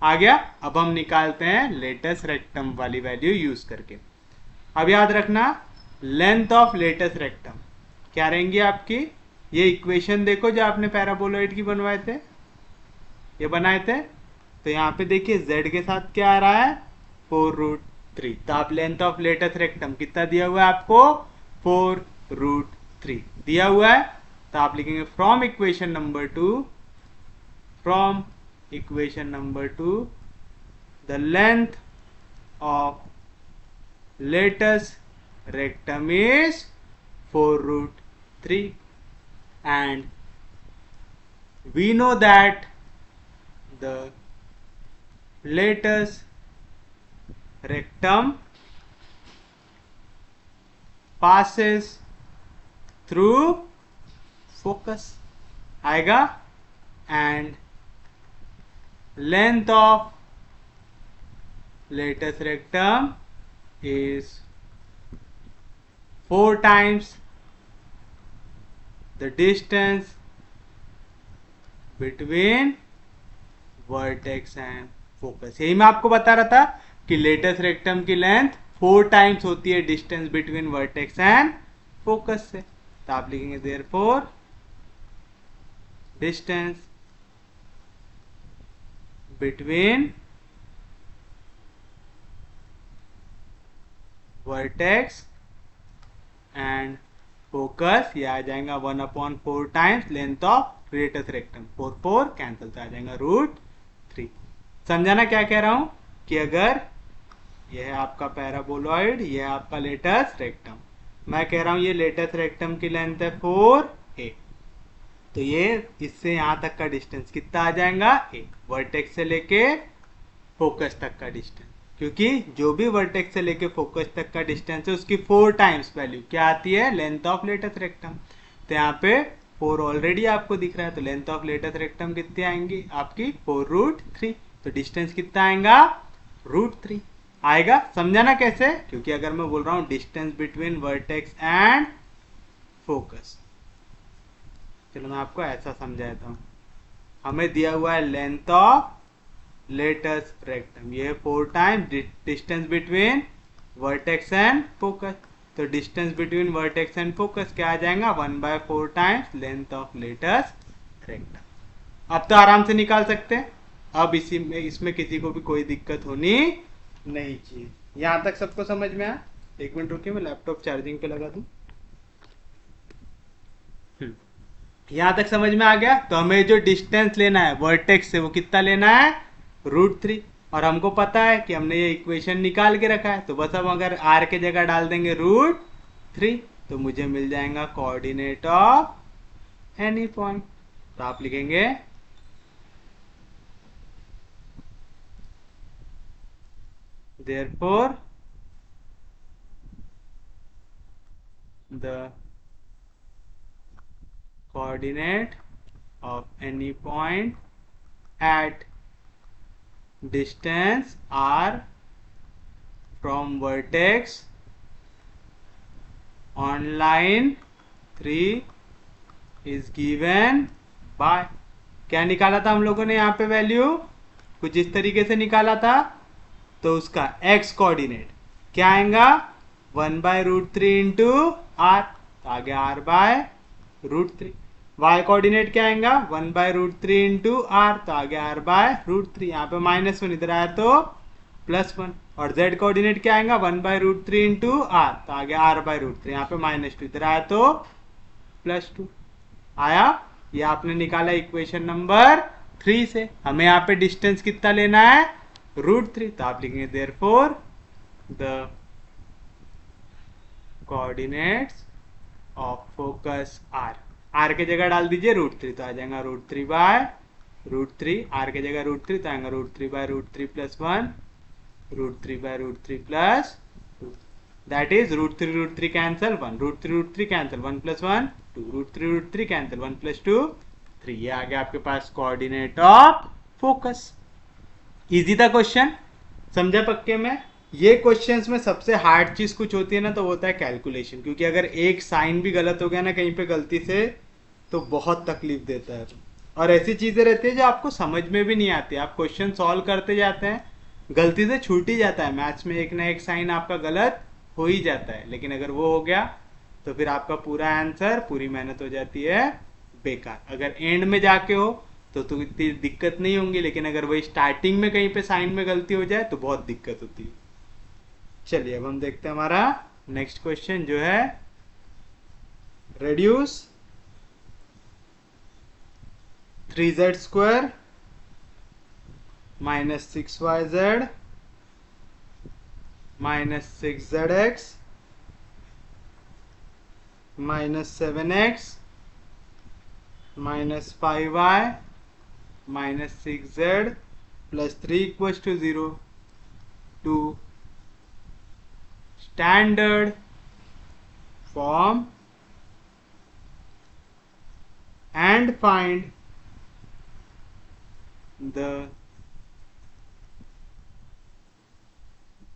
A: आ गया? अब हम निकालते हैं लेटेस्ट रेक्टम वाली वैल्यू यूज करके। अब याद रखना लेंथ ऑफ लेटेस्ट रेक्टम क्या रहेंगी आपकी? ये इक्वेशन देखो जो आपने पैराबोलॉइड की बनवाए थे, ये बनाए थे, तो यहाँ पे देखिए z के साथ क्या आ रहा है? 4√3। तो आप लेंथ ऑफ लेटेस्ट रेक्टम कितना दिया हुआ है आपको? 4√3 दिया हुआ है। तो आप लिखेंगे from equation number 2 the length of latest rectum is 4√3 and we know that the latest rectum passes through focus आएगा and length of latest rectum is 4 times the distance between vertex and focus। यही मैं आपको बता रहा था कि latus rectum की length 4 times होती है distance between vertex and focus से। तो आप लिखेंगे therefore distance between vertex and focus, ये आ जाएगा 1/4 times length of latest rectum. 4 cancel, तो आ जाएगा √3। समझाना क्या कह रहा हूं कि अगर यह है आपका पैराबोलॉइड, यह है आपका लेटेस्ट रेक्टम, मैं कह रहा हूं ये लेटेस्ट रेक्टम की लेंथ है 4a, तो ये इससे यहां तक का डिस्टेंस कितना आ जाएगा? a, वर्टेक्स से लेके फोकस तक का डिस्टेंस, क्योंकि जो भी वर्टेक्स से लेके फोकस तक का डिस्टेंस है उसकी 4 टाइम्स वैल्यू क्या आती है? Length of latest rectum. तो यहाँ पे 4 ऑलरेडी आपको दिख रहा है, तो लेंथ ऑफ लेटेस्ट रेक्टम कितनी आएंगी आपकी? 4√3। तो डिस्टेंस कितना आएगा? √3 आएगा। समझाना कैसे? क्योंकि अगर मैं बोल रहा हूँ distance between vertex and focus, चलो मैं आपको ऐसा समझा देता हूँ। हमें दिया हुआ है लेंथ ऑफ लेटेस्ट रेक्टम, ये 4 times distance between vertex and focus. तो distance between vertex and focus क्या आ जाएगा? 1/4 times length of latest rectum. अब तो आराम से निकाल सकते हैं। अब इसमें किसी को भी कोई दिक्कत होनी नहीं चाहिए। यहां तक सबको समझ में आया? 1 मिनट रुकिए, मैं लैपटॉप चार्जिंग पे लगा दूं। यहां तक समझ में आ गया? तो हमें जो डिस्टेंस लेना है वर्टेक्स से वो कितना लेना है? √3। और हमको पता है कि हमने ये इक्वेशन निकाल के रखा है, तो बस हम अगर r के जगह डाल देंगे √3 तो मुझे मिल जाएगा कोऑर्डिनेट ऑफ एनी पॉइंट। तो आप लिखेंगे therefore the coordinate of any point at distance r from vertex on line 3 is given by, क्या निकाला था हम लोगों ने यहाँ पे वैल्यू? कुछ इस तरीके से निकाला था। तो उसका x कोऑर्डिनेट क्या आएगा? 1/√3 इंटू r, तो आ गया r/√3। y कोऑर्डिनेट क्या आएगा? 1/√3 इंटू r, तो आ गया r/√3। यहाँ पे -1 इधर आया तो +1। और z कोऑर्डिनेट क्या आएगा? 1/√3 इंटू r, तो आ गया r/√3। यहाँ पे -2 इधर आया तो +2 आया। ये आपने निकाला इक्वेशन नंबर 3 से। हमें यहाँ पे डिस्टेंस कितना लेना है? √3। तो आप लिखेंगे therefore the coordinates of focus are के जगह डाल दीजिए √3, तो आ जाएगा √3/√3, आर के जगह √3 तो आएगा √3/√3 + 1, √3/√3 + 2, that is √3 cancel 1, √3 cancel 1 + 1 2, √3 cancel 1 + 2 3, ये आ गया आपके पास कोऑर्डिनेट ऑफ फोकस। इजी था क्वेश्चन, समझा पक्के में। ये क्वेश्चंस में सबसे हार्ड चीज कुछ होती है ना, तो वो होता है कैलकुलेशन, क्योंकि अगर एक साइन भी गलत हो गया ना कहीं पे गलती से, तो बहुत तकलीफ देता है। और ऐसी चीजें रहती है जो आपको समझ में भी नहीं आती, आप क्वेश्चन सॉल्व करते जाते हैं, गलती से छूट ही जाता है, मैथ्स में एक ना एक साइन आपका गलत हो ही जाता है, लेकिन अगर वो हो गया तो फिर आपका पूरा आंसर, पूरी मेहनत हो जाती है बेकार। अगर एंड में जाके हो तो इतनी दिक्कत नहीं होंगी, लेकिन अगर वही स्टार्टिंग में कहीं पे साइन में गलती हो जाए तो बहुत दिक्कत होती है। चलिए अब हम देखते हैं हमारा नेक्स्ट क्वेश्चन जो है reduce 3z² - 6yz - 6zx - 7x - 5y - 6z + 3 = 0 to standard form and find the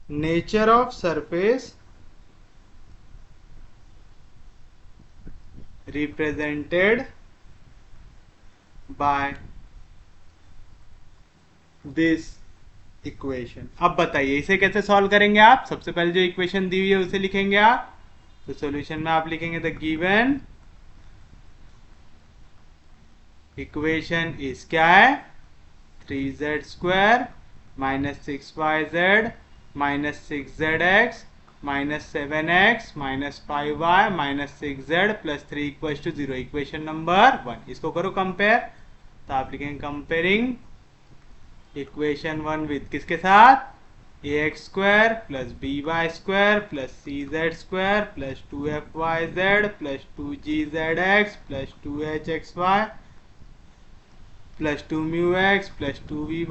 A: nature of surface represented by this equation. अब बताइए इसे कैसे सॉल्व करेंगे आप। सबसे पहले जो इक्वेशन दी हुई है उसे लिखेंगे आप, तो सॉल्यूशन में आप लिखेंगे द गिवन इक्वेशन इज क्या है 3z² - 6yz - 6zx - 7x - 5y - 6z + 3 = 0, equation number 1। इसको करो कंपेयर, तो आप लिखेंगे कंपेयरिंग इक्वेशन 1 विद किसके साथ ax² + by² + cz² + 2fyz + 2gzx + 2hxy + 2μx + 2vy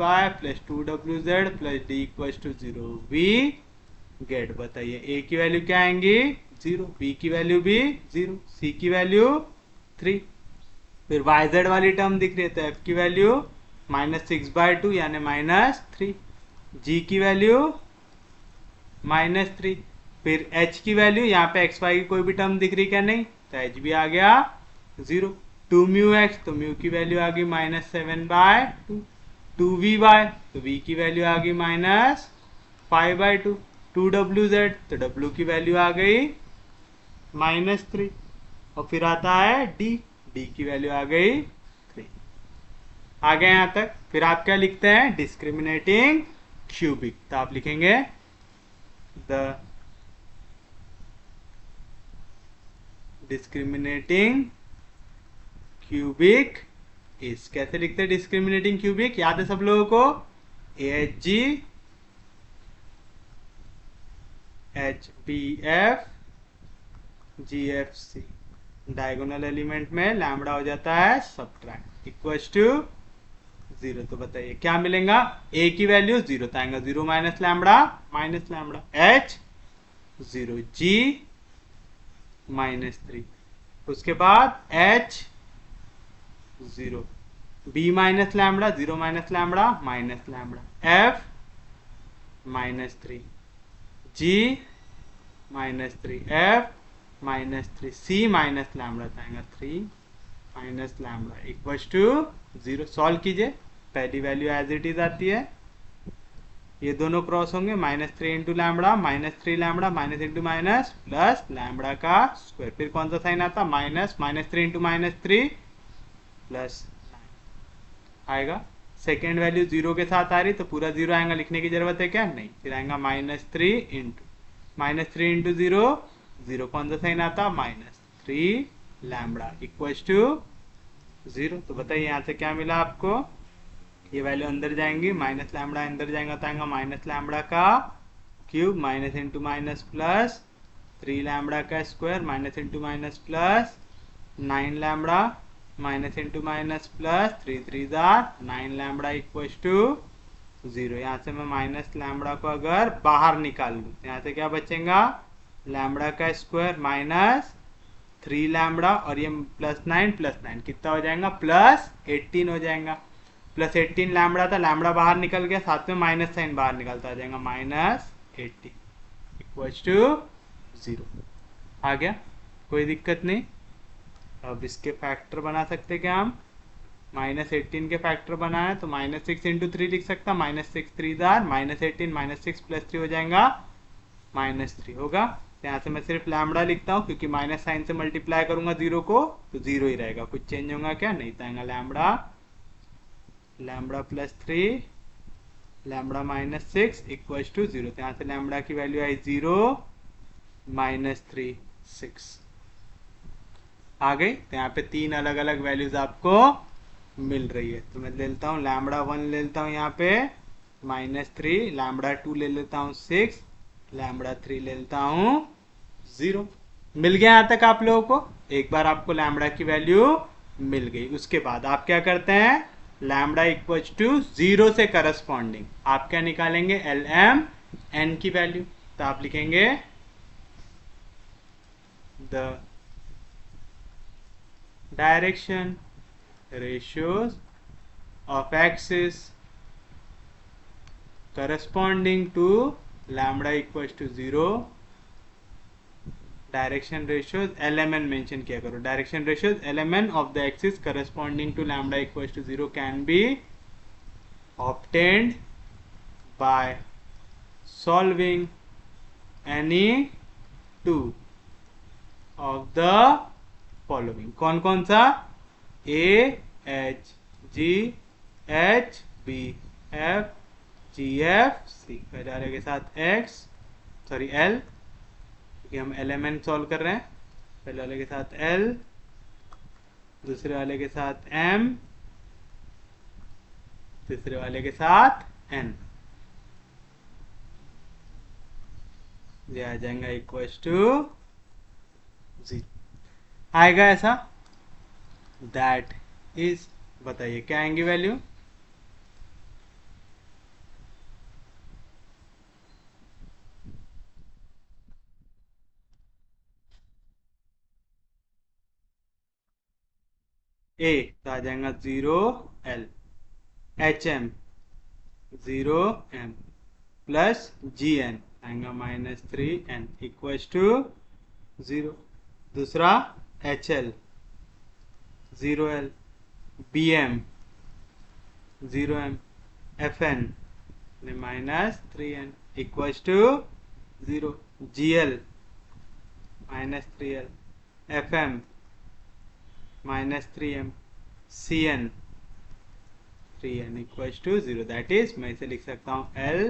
A: + 2wz + d = 0। We get, बताइए a की वैल्यू क्या आएंगी 0, b की वैल्यू भी 0, c की वैल्यू 3, फिर yz वाली टर्म दिख रही है तो f की वैल्यू -6/2 यानी -3, g की वैल्यू -3, फिर h की वैल्यू, यहाँ पे xy की कोई भी टर्म दिख रही क्या नहीं, तो h भी आ गया 0, 2μx तो म्यू की वैल्यू आ गई -7/2, 2vy तो v की वैल्यू आ गई -5/2, 2wz तो w की वैल्यू आ गई -3, और फिर आता है d की वैल्यू आ गई 3। आ गए यहां तक। फिर आप क्या लिखते हैं डिस्क्रिमिनेटिंग क्यूबिक, तो आप लिखेंगे द डिस्क्रिमिनेटिंग क्यूबिक इज, कैसे लिखते हैं डिस्क्रिमिनेटिंग क्यूबिक, याद है सब लोगों को AHG HBF GFC, diagonal element में लैम्बडा हो जाता है सब्ट्रैक्ट इक्वल्स टू 0। तो बताइए क्या मिलेगा, a की वैल्यू 0 तो आएगा 0 - लैम्बडा h 0 g -3, उसके बाद h 0 b - lambda 0 - lambda f -3 g -3 f -3 c lambda तो आएगा 3 लैम्बडा इक्वल्स टू 0। सॉल्व कीजिए, पहली वैल्यू एज इट इज आती है, ये दोनों क्रॉस होंगे -3 × लैम्बडा -3 लैम्बडा -× प्लस लैम्बडा का स्क्वायर, फिर कौन सा साइन आता -3 × -3 प्लस आएगा। सेकेंड वैल्यू 0 के साथ आ रही तो पूरा 0 आएगा, लिखने की जरूरत है क्या नहीं, फिर आएगा -3 × 0, 0 कौन सा साइन आता -3 लैम्बडा इक्वल्स टू 0। तो बताइए यहाँ से क्या मिला आपको, ये वैल्यू अंदर जाएंगी, लैम्बडा अंदर जाएगा तो आएगा लैम्बडा का cube, minus into minus plus 3 lambda का square minus into minus plus 9 lambda minus into minus plus 3 3 जार 9 लैम्बडा इक्वल्स टू 0। यहाँ से मैं माइनस लैम्बडा को अगर बाहर निकाल लूँ यहाँ से क्या बचेगा, लैम्बडा का स्क्वायर माइनस 3 लैम्बडा और ये प्लस 9 कितना हो जाएगा, प्लस 18 हो जाएगा। प्लस 18 लैम्बडा था, लैम्बडा बाहर निकल गया, साथ में माइनस साइन बाहर निकलता आ जाएगा, माइनस 18 इक्वल्स टू 0 आ गया, कोई दिक्कत नहीं। अब इसके फैक्टर बना सकते क्या हम, माइनस 18 के फैक्टर बनाए तो माइनस 6 इंटू 3 लिख सकता, minus 6 3 jar minus 18 minus 6 plus 3 हो जाएगा माइनस 3 होगा। तो यहाँ से मैं सिर्फ लैम्बडा लिखता हूँ क्योंकि माइनस साइन से मल्टीप्लाई करूंगा 0 को तो 0 ही रहेगा, कुछ चेंज होगा क्या, नहीं आएगा। Lambda lambda plus 3 lambda minus 6 equals to 0। तो यहाँ से लैम्बडा की वैल्यू आई 0 माइनस 3 6 आ गई। तो यहाँ पे 3 अलग अलग वैल्यूज आपको मिल रही है। तो मैं ले लेता हूँ लैम्बडा 1 ले लेता हूँ यहाँ पे माइनस 3, लैम्बडा 2 ले लेता हूँ 6, लैम्बडा 3 ले लेता हूँ 0। मिल गया यहाँ तक आप लोगों को। एक बार आपको लैम्बडा की वैल्यू मिल गई, उसके बाद आप क्या करते हैं, लैम्बडा इक्वल्स टू 0 से करस्पॉन्डिंग आप क्या निकालेंगे, एल एम एन की वैल्यू। तो आप लिखेंगे the direction ratios of axis corresponding to lambda equals to 0, direction ratios LMN mention किया करो, direction ratios LMN of the axis corresponding to lambda equals to 0 can be obtained by solving any two of the following. कौन कौन सा, a h g h b f g f c, पहले वाले के साथ x sorry L क्योंकि हम element solve कर रहे हैं, पहले वाले के साथ एल, दूसरे वाले के साथ एम, तीसरे वाले के साथ एन, ये आ जाएगा इक्वल्स टू 0 आएगा ऐसा। दैट इज, बताइए क्या आएंगी वैल्यू, ए तो आ जाएगा 0 L, H M 0 M plus G N आएगा माइनस 3 एन इक्वल्स टू 0। दूसरा H L 0 L, B M 0 M, F N minus 3 N equals to 0, G L minus 3 L, F M minus 3 M, C N 3 N equals to 0। That is मैं इसे लिख सकता हूँ L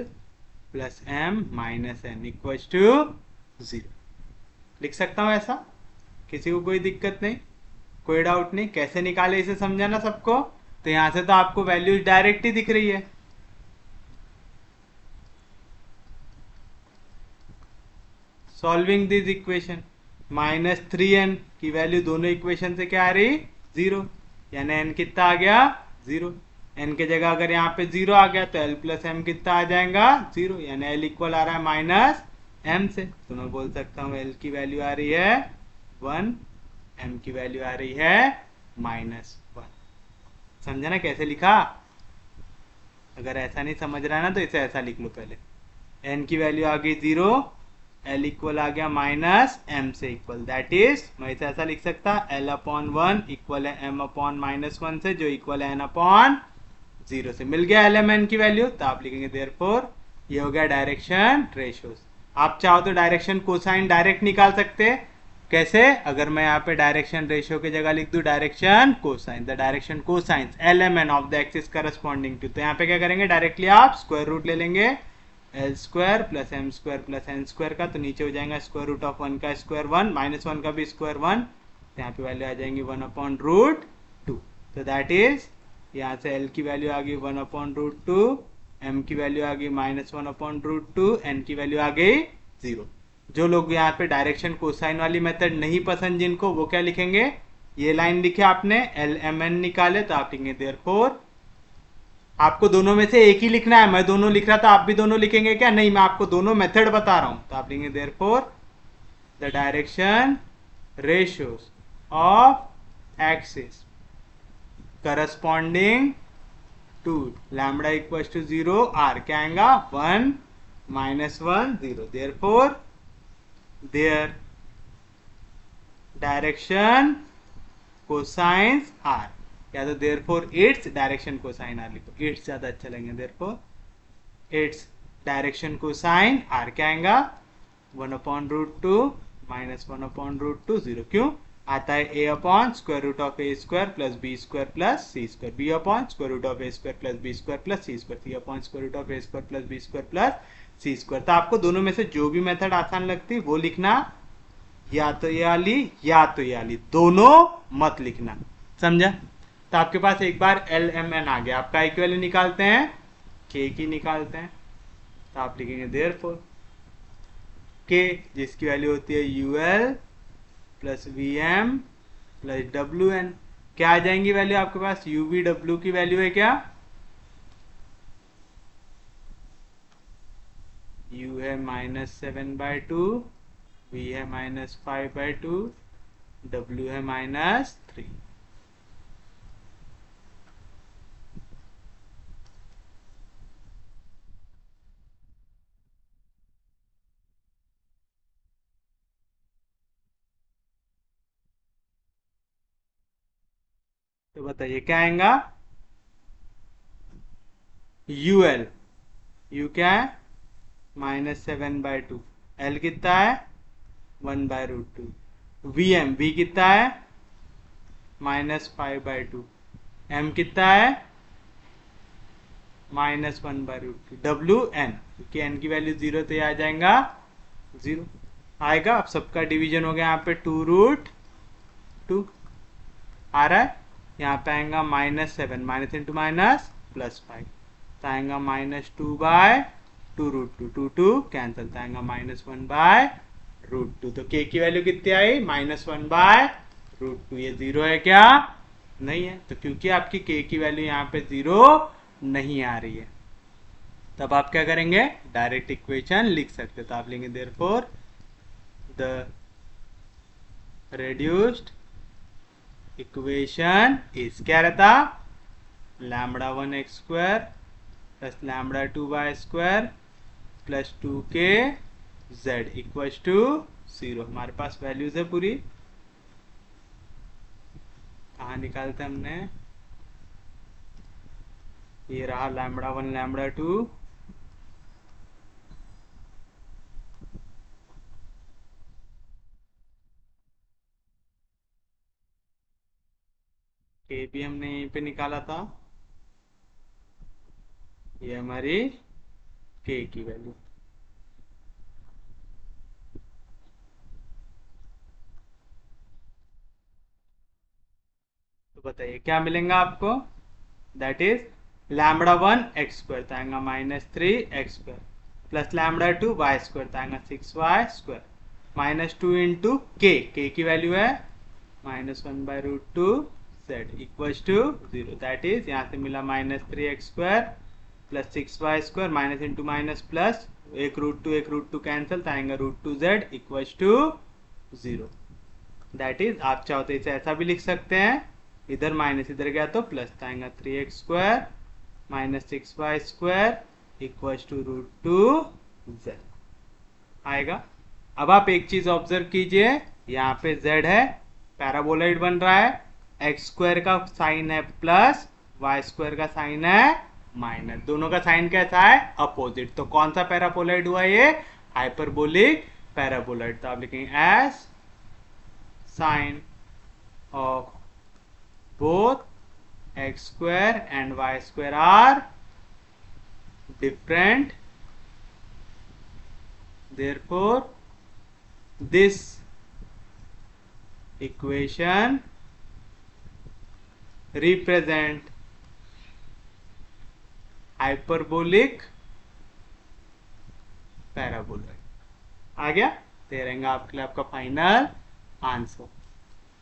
A: plus M minus N equals to 0, लिख सकता हूँ ऐसा। किसी को कोई दिक्कत नहीं, कोई डाउट नहीं, कैसे निकाले इसे समझा ना सबको। तो यहां से तो आपको वैल्यूज डायरेक्ट ही दिख रही है, solving this equation minus 3n की वैल्यू दोनों इक्वेशन से क्या आ रही, 0, यानी n कितना आ गया 0। n के जगह अगर यहाँ पे 0 आ गया तो l प्लस एम कितना आ जाएगा 0, यानी l इक्वल आ रहा है माइनस m से। तो मैं बोल सकता हूँ l की वैल्यू आ रही है 1, m की वैल्यू आ रही है माइनस 1। समझा ना कैसे लिखा। अगर ऐसा नहीं समझ रहा है ना तो इसे ऐसा लिख लो, पहले n की वैल्यू आ गई 0, l इक्वल आ गया माइनस m से इक्वल, दैट इज मैं इसे ऐसा लिख सकता l अपॉन 1 इक्वल है m अपॉन माइनस 1 से, जो इक्वल है n अपॉन 0 से। मिल गया एल एम एन की वैल्यू, तो आप लिखेंगे देयरफॉर ये हो गया डायरेक्शन रेशियोज। आप चाहो तो डायरेक्शन कोसाइन डायरेक्ट निकाल सकते, कैसे, अगर मैं यहाँ पे डायरेक्शन रेशियो की जगह लिख दूं direction cosine, the direction cosines l m n of the axis corresponding to, तो यहाँ पे क्या करेंगे, डायरेक्टली आप स्क्वायर रूट ले लेंगे l square plus M square plus N square का, तो नीचे हो जाएगा स्क्वायर रूट ऑफ 1 का स्क्वायर 1 माइनस 1 का भी स्क्वायर 1, तो यहाँ पे वैल्यू आ जाएंगी 1 अपॉन रूट 2। तो दैट इज यहाँ से एल की वैल्यू आ गई 1 अपॉन रूट 2, एम की वैल्यू आ गई माइनस 1 अपॉन रूट 2, एन की वैल्यू आ गई 0। जो लोग यहाँ पे डायरेक्शन कोसाइन वाली मेथड नहीं पसंद जिनको, वो क्या लिखेंगे, ये लाइन लिखे आपने, एल एम एन निकाले तो आप लिखेंगे देयरफॉर, आपको दोनों में से एक ही लिखना है, मैं दोनों लिख रहा था आप भी दोनों लिखेंगे क्या, नहीं मैं आपको दोनों मेथड बता रहा हूं, तो आप लिखेंगे therefore the direction ratios of axis corresponding to lambda equals to 0 r क्या आएगा 1 -1 0, therefore their direction cosines r, या तो therefore its direction cosine r लिखो, its ज्यादा अच्छा लगेगा, therefore its direction cosine r क्या आएगा 1/√2 -1/√2 0, क्यों आता है a upon square root of a square plus B square plus c square, b upon square root of a square plus B square plus c square, c upon square root of a square plus B square plus c square. तो आपको दोनों में से जो भी method आसान लगती वो लिखना, या तो ये वाली या तो ये वाली, दोनों मत लिखना, समझा। तो आपके पास एक बार एल एम एन आ गया, आपका एक वैल्यू निकालते हैं, के की निकालते हैं, तो आप लिखेंगे देयरफॉर के जिसकी वैल्यू होती है u l plus v m plus डब्ल्यू एन, क्या आ जाएंगी वैल्यू आपके पास, यू वी डब्ल्यू की वैल्यू है क्या, यू है -7/2, वी है -5/2, डब्ल्यू है -3। तो बताइए क्या आएगा, यू एल, यू क्या है -7/2, एल कितना है 1/√2, वी एम, वी कितना है -5/2, एम कितना है -1/√2, डब्ल्यू एन, क्योंकि एन की वैल्यू 0 तो ये आ जाएगा 0 आएगा। अब सबका डिवीजन हो गया, यहाँ पे 2√2 आ रहा है, यहाँ पे आएगा -7, माइनस इंटू माइनस +5, तो आएगा -2/2√2, 2 कैंसिल, तो आएगा -1/√2। तो के की वैल्यू कितनी आई -1/√2, ये 0 है क्या, नहीं है, तो क्योंकि आपकी के की वैल्यू यहाँ पे 0 नहीं आ रही है, तब आप क्या करेंगे, डायरेक्ट इक्वेशन लिख सकते, तो आप लेंगे therefore the reduced equation is, क्या रहता, λ1x² plus λ2y² plus 2kz equals to 0। हमारे पास वैल्यूज है पूरी, कहाँ निकालते हमने, ये रहा λ1 λ2, के भी हमने यहीं पे निकाला था, ये हमारी के की वैल्यू। तो बताइए क्या मिलेगा आपको, दैट इज λ1x² तो आएगा -3x² प्लस λ2y² तो आएगा 6y² -2 इंटू के की वैल्यू है -1/√2 z equals to 0, that is यहाँ से मिला -3x² plus 6y² minus into minus plus, एक √2 कैंसिल, तो आएगा √2z equals to 0, that is आप चाहो तो इसे ऐसा भी लिख सकते हैं, इधर माइनस इधर गया तो प्लस, तो आएगा 3x² minus 6y² equals to √2z आएगा। अब आप एक चीज ऑब्जर्व कीजिए, यहाँ पे z है, पैराबोलाइड बन रहा है, x² का साइन है प्लस, y² का साइन है माइनस, दोनों का साइन कैसा है अपोजिट, तो कौन सा पैराबोलाइड हुआ ये, हाइपरबोलिक पैराबोलाइड। तो आप लिखेंगे as sign of both x² and y² are different, therefore this equation represent hyperbolic paraboloid। आ गया, तो ये रहेगा आपके लिए आपका फाइनल आंसर।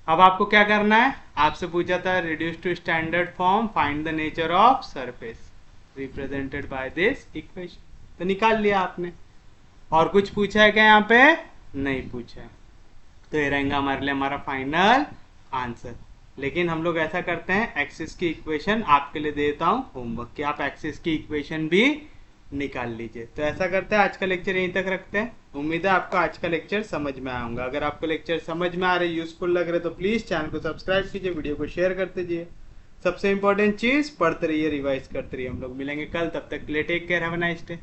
A: अब आपको क्या करना है, आपसे पूछा था reduce to standard form find the nature of surface represented by this equation, तो निकाल लिया आपने। और कुछ पूछा है क्या यहाँ पे, नहीं पूछा है, तो ये रहेगा हमारे लिए हमारा फाइनल आंसर। लेकिन हम लोग ऐसा करते हैं, एक्सिस की इक्वेशन आपके लिए देता हूँ होमवर्क कि आप एक्सिस की इक्वेशन भी निकाल लीजिए। तो ऐसा करते हैं, आज का लेक्चर यहीं तक रखते हैं। उम्मीद है आपको आज का लेक्चर समझ में आया होगा। अगर आपको लेक्चर समझ में आ रहे, यूजफुल लग रहे, तो प्लीज़ चैनल को सब्सक्राइब कीजिए, वीडियो को शेयर करते जाइए। सबसे इंपॉर्टेंट चीज़, पढ़ते रहिए, रिवाइज करते रहिए। हम लोग मिलेंगे कल, तब तक के लिए take care, have a nice day.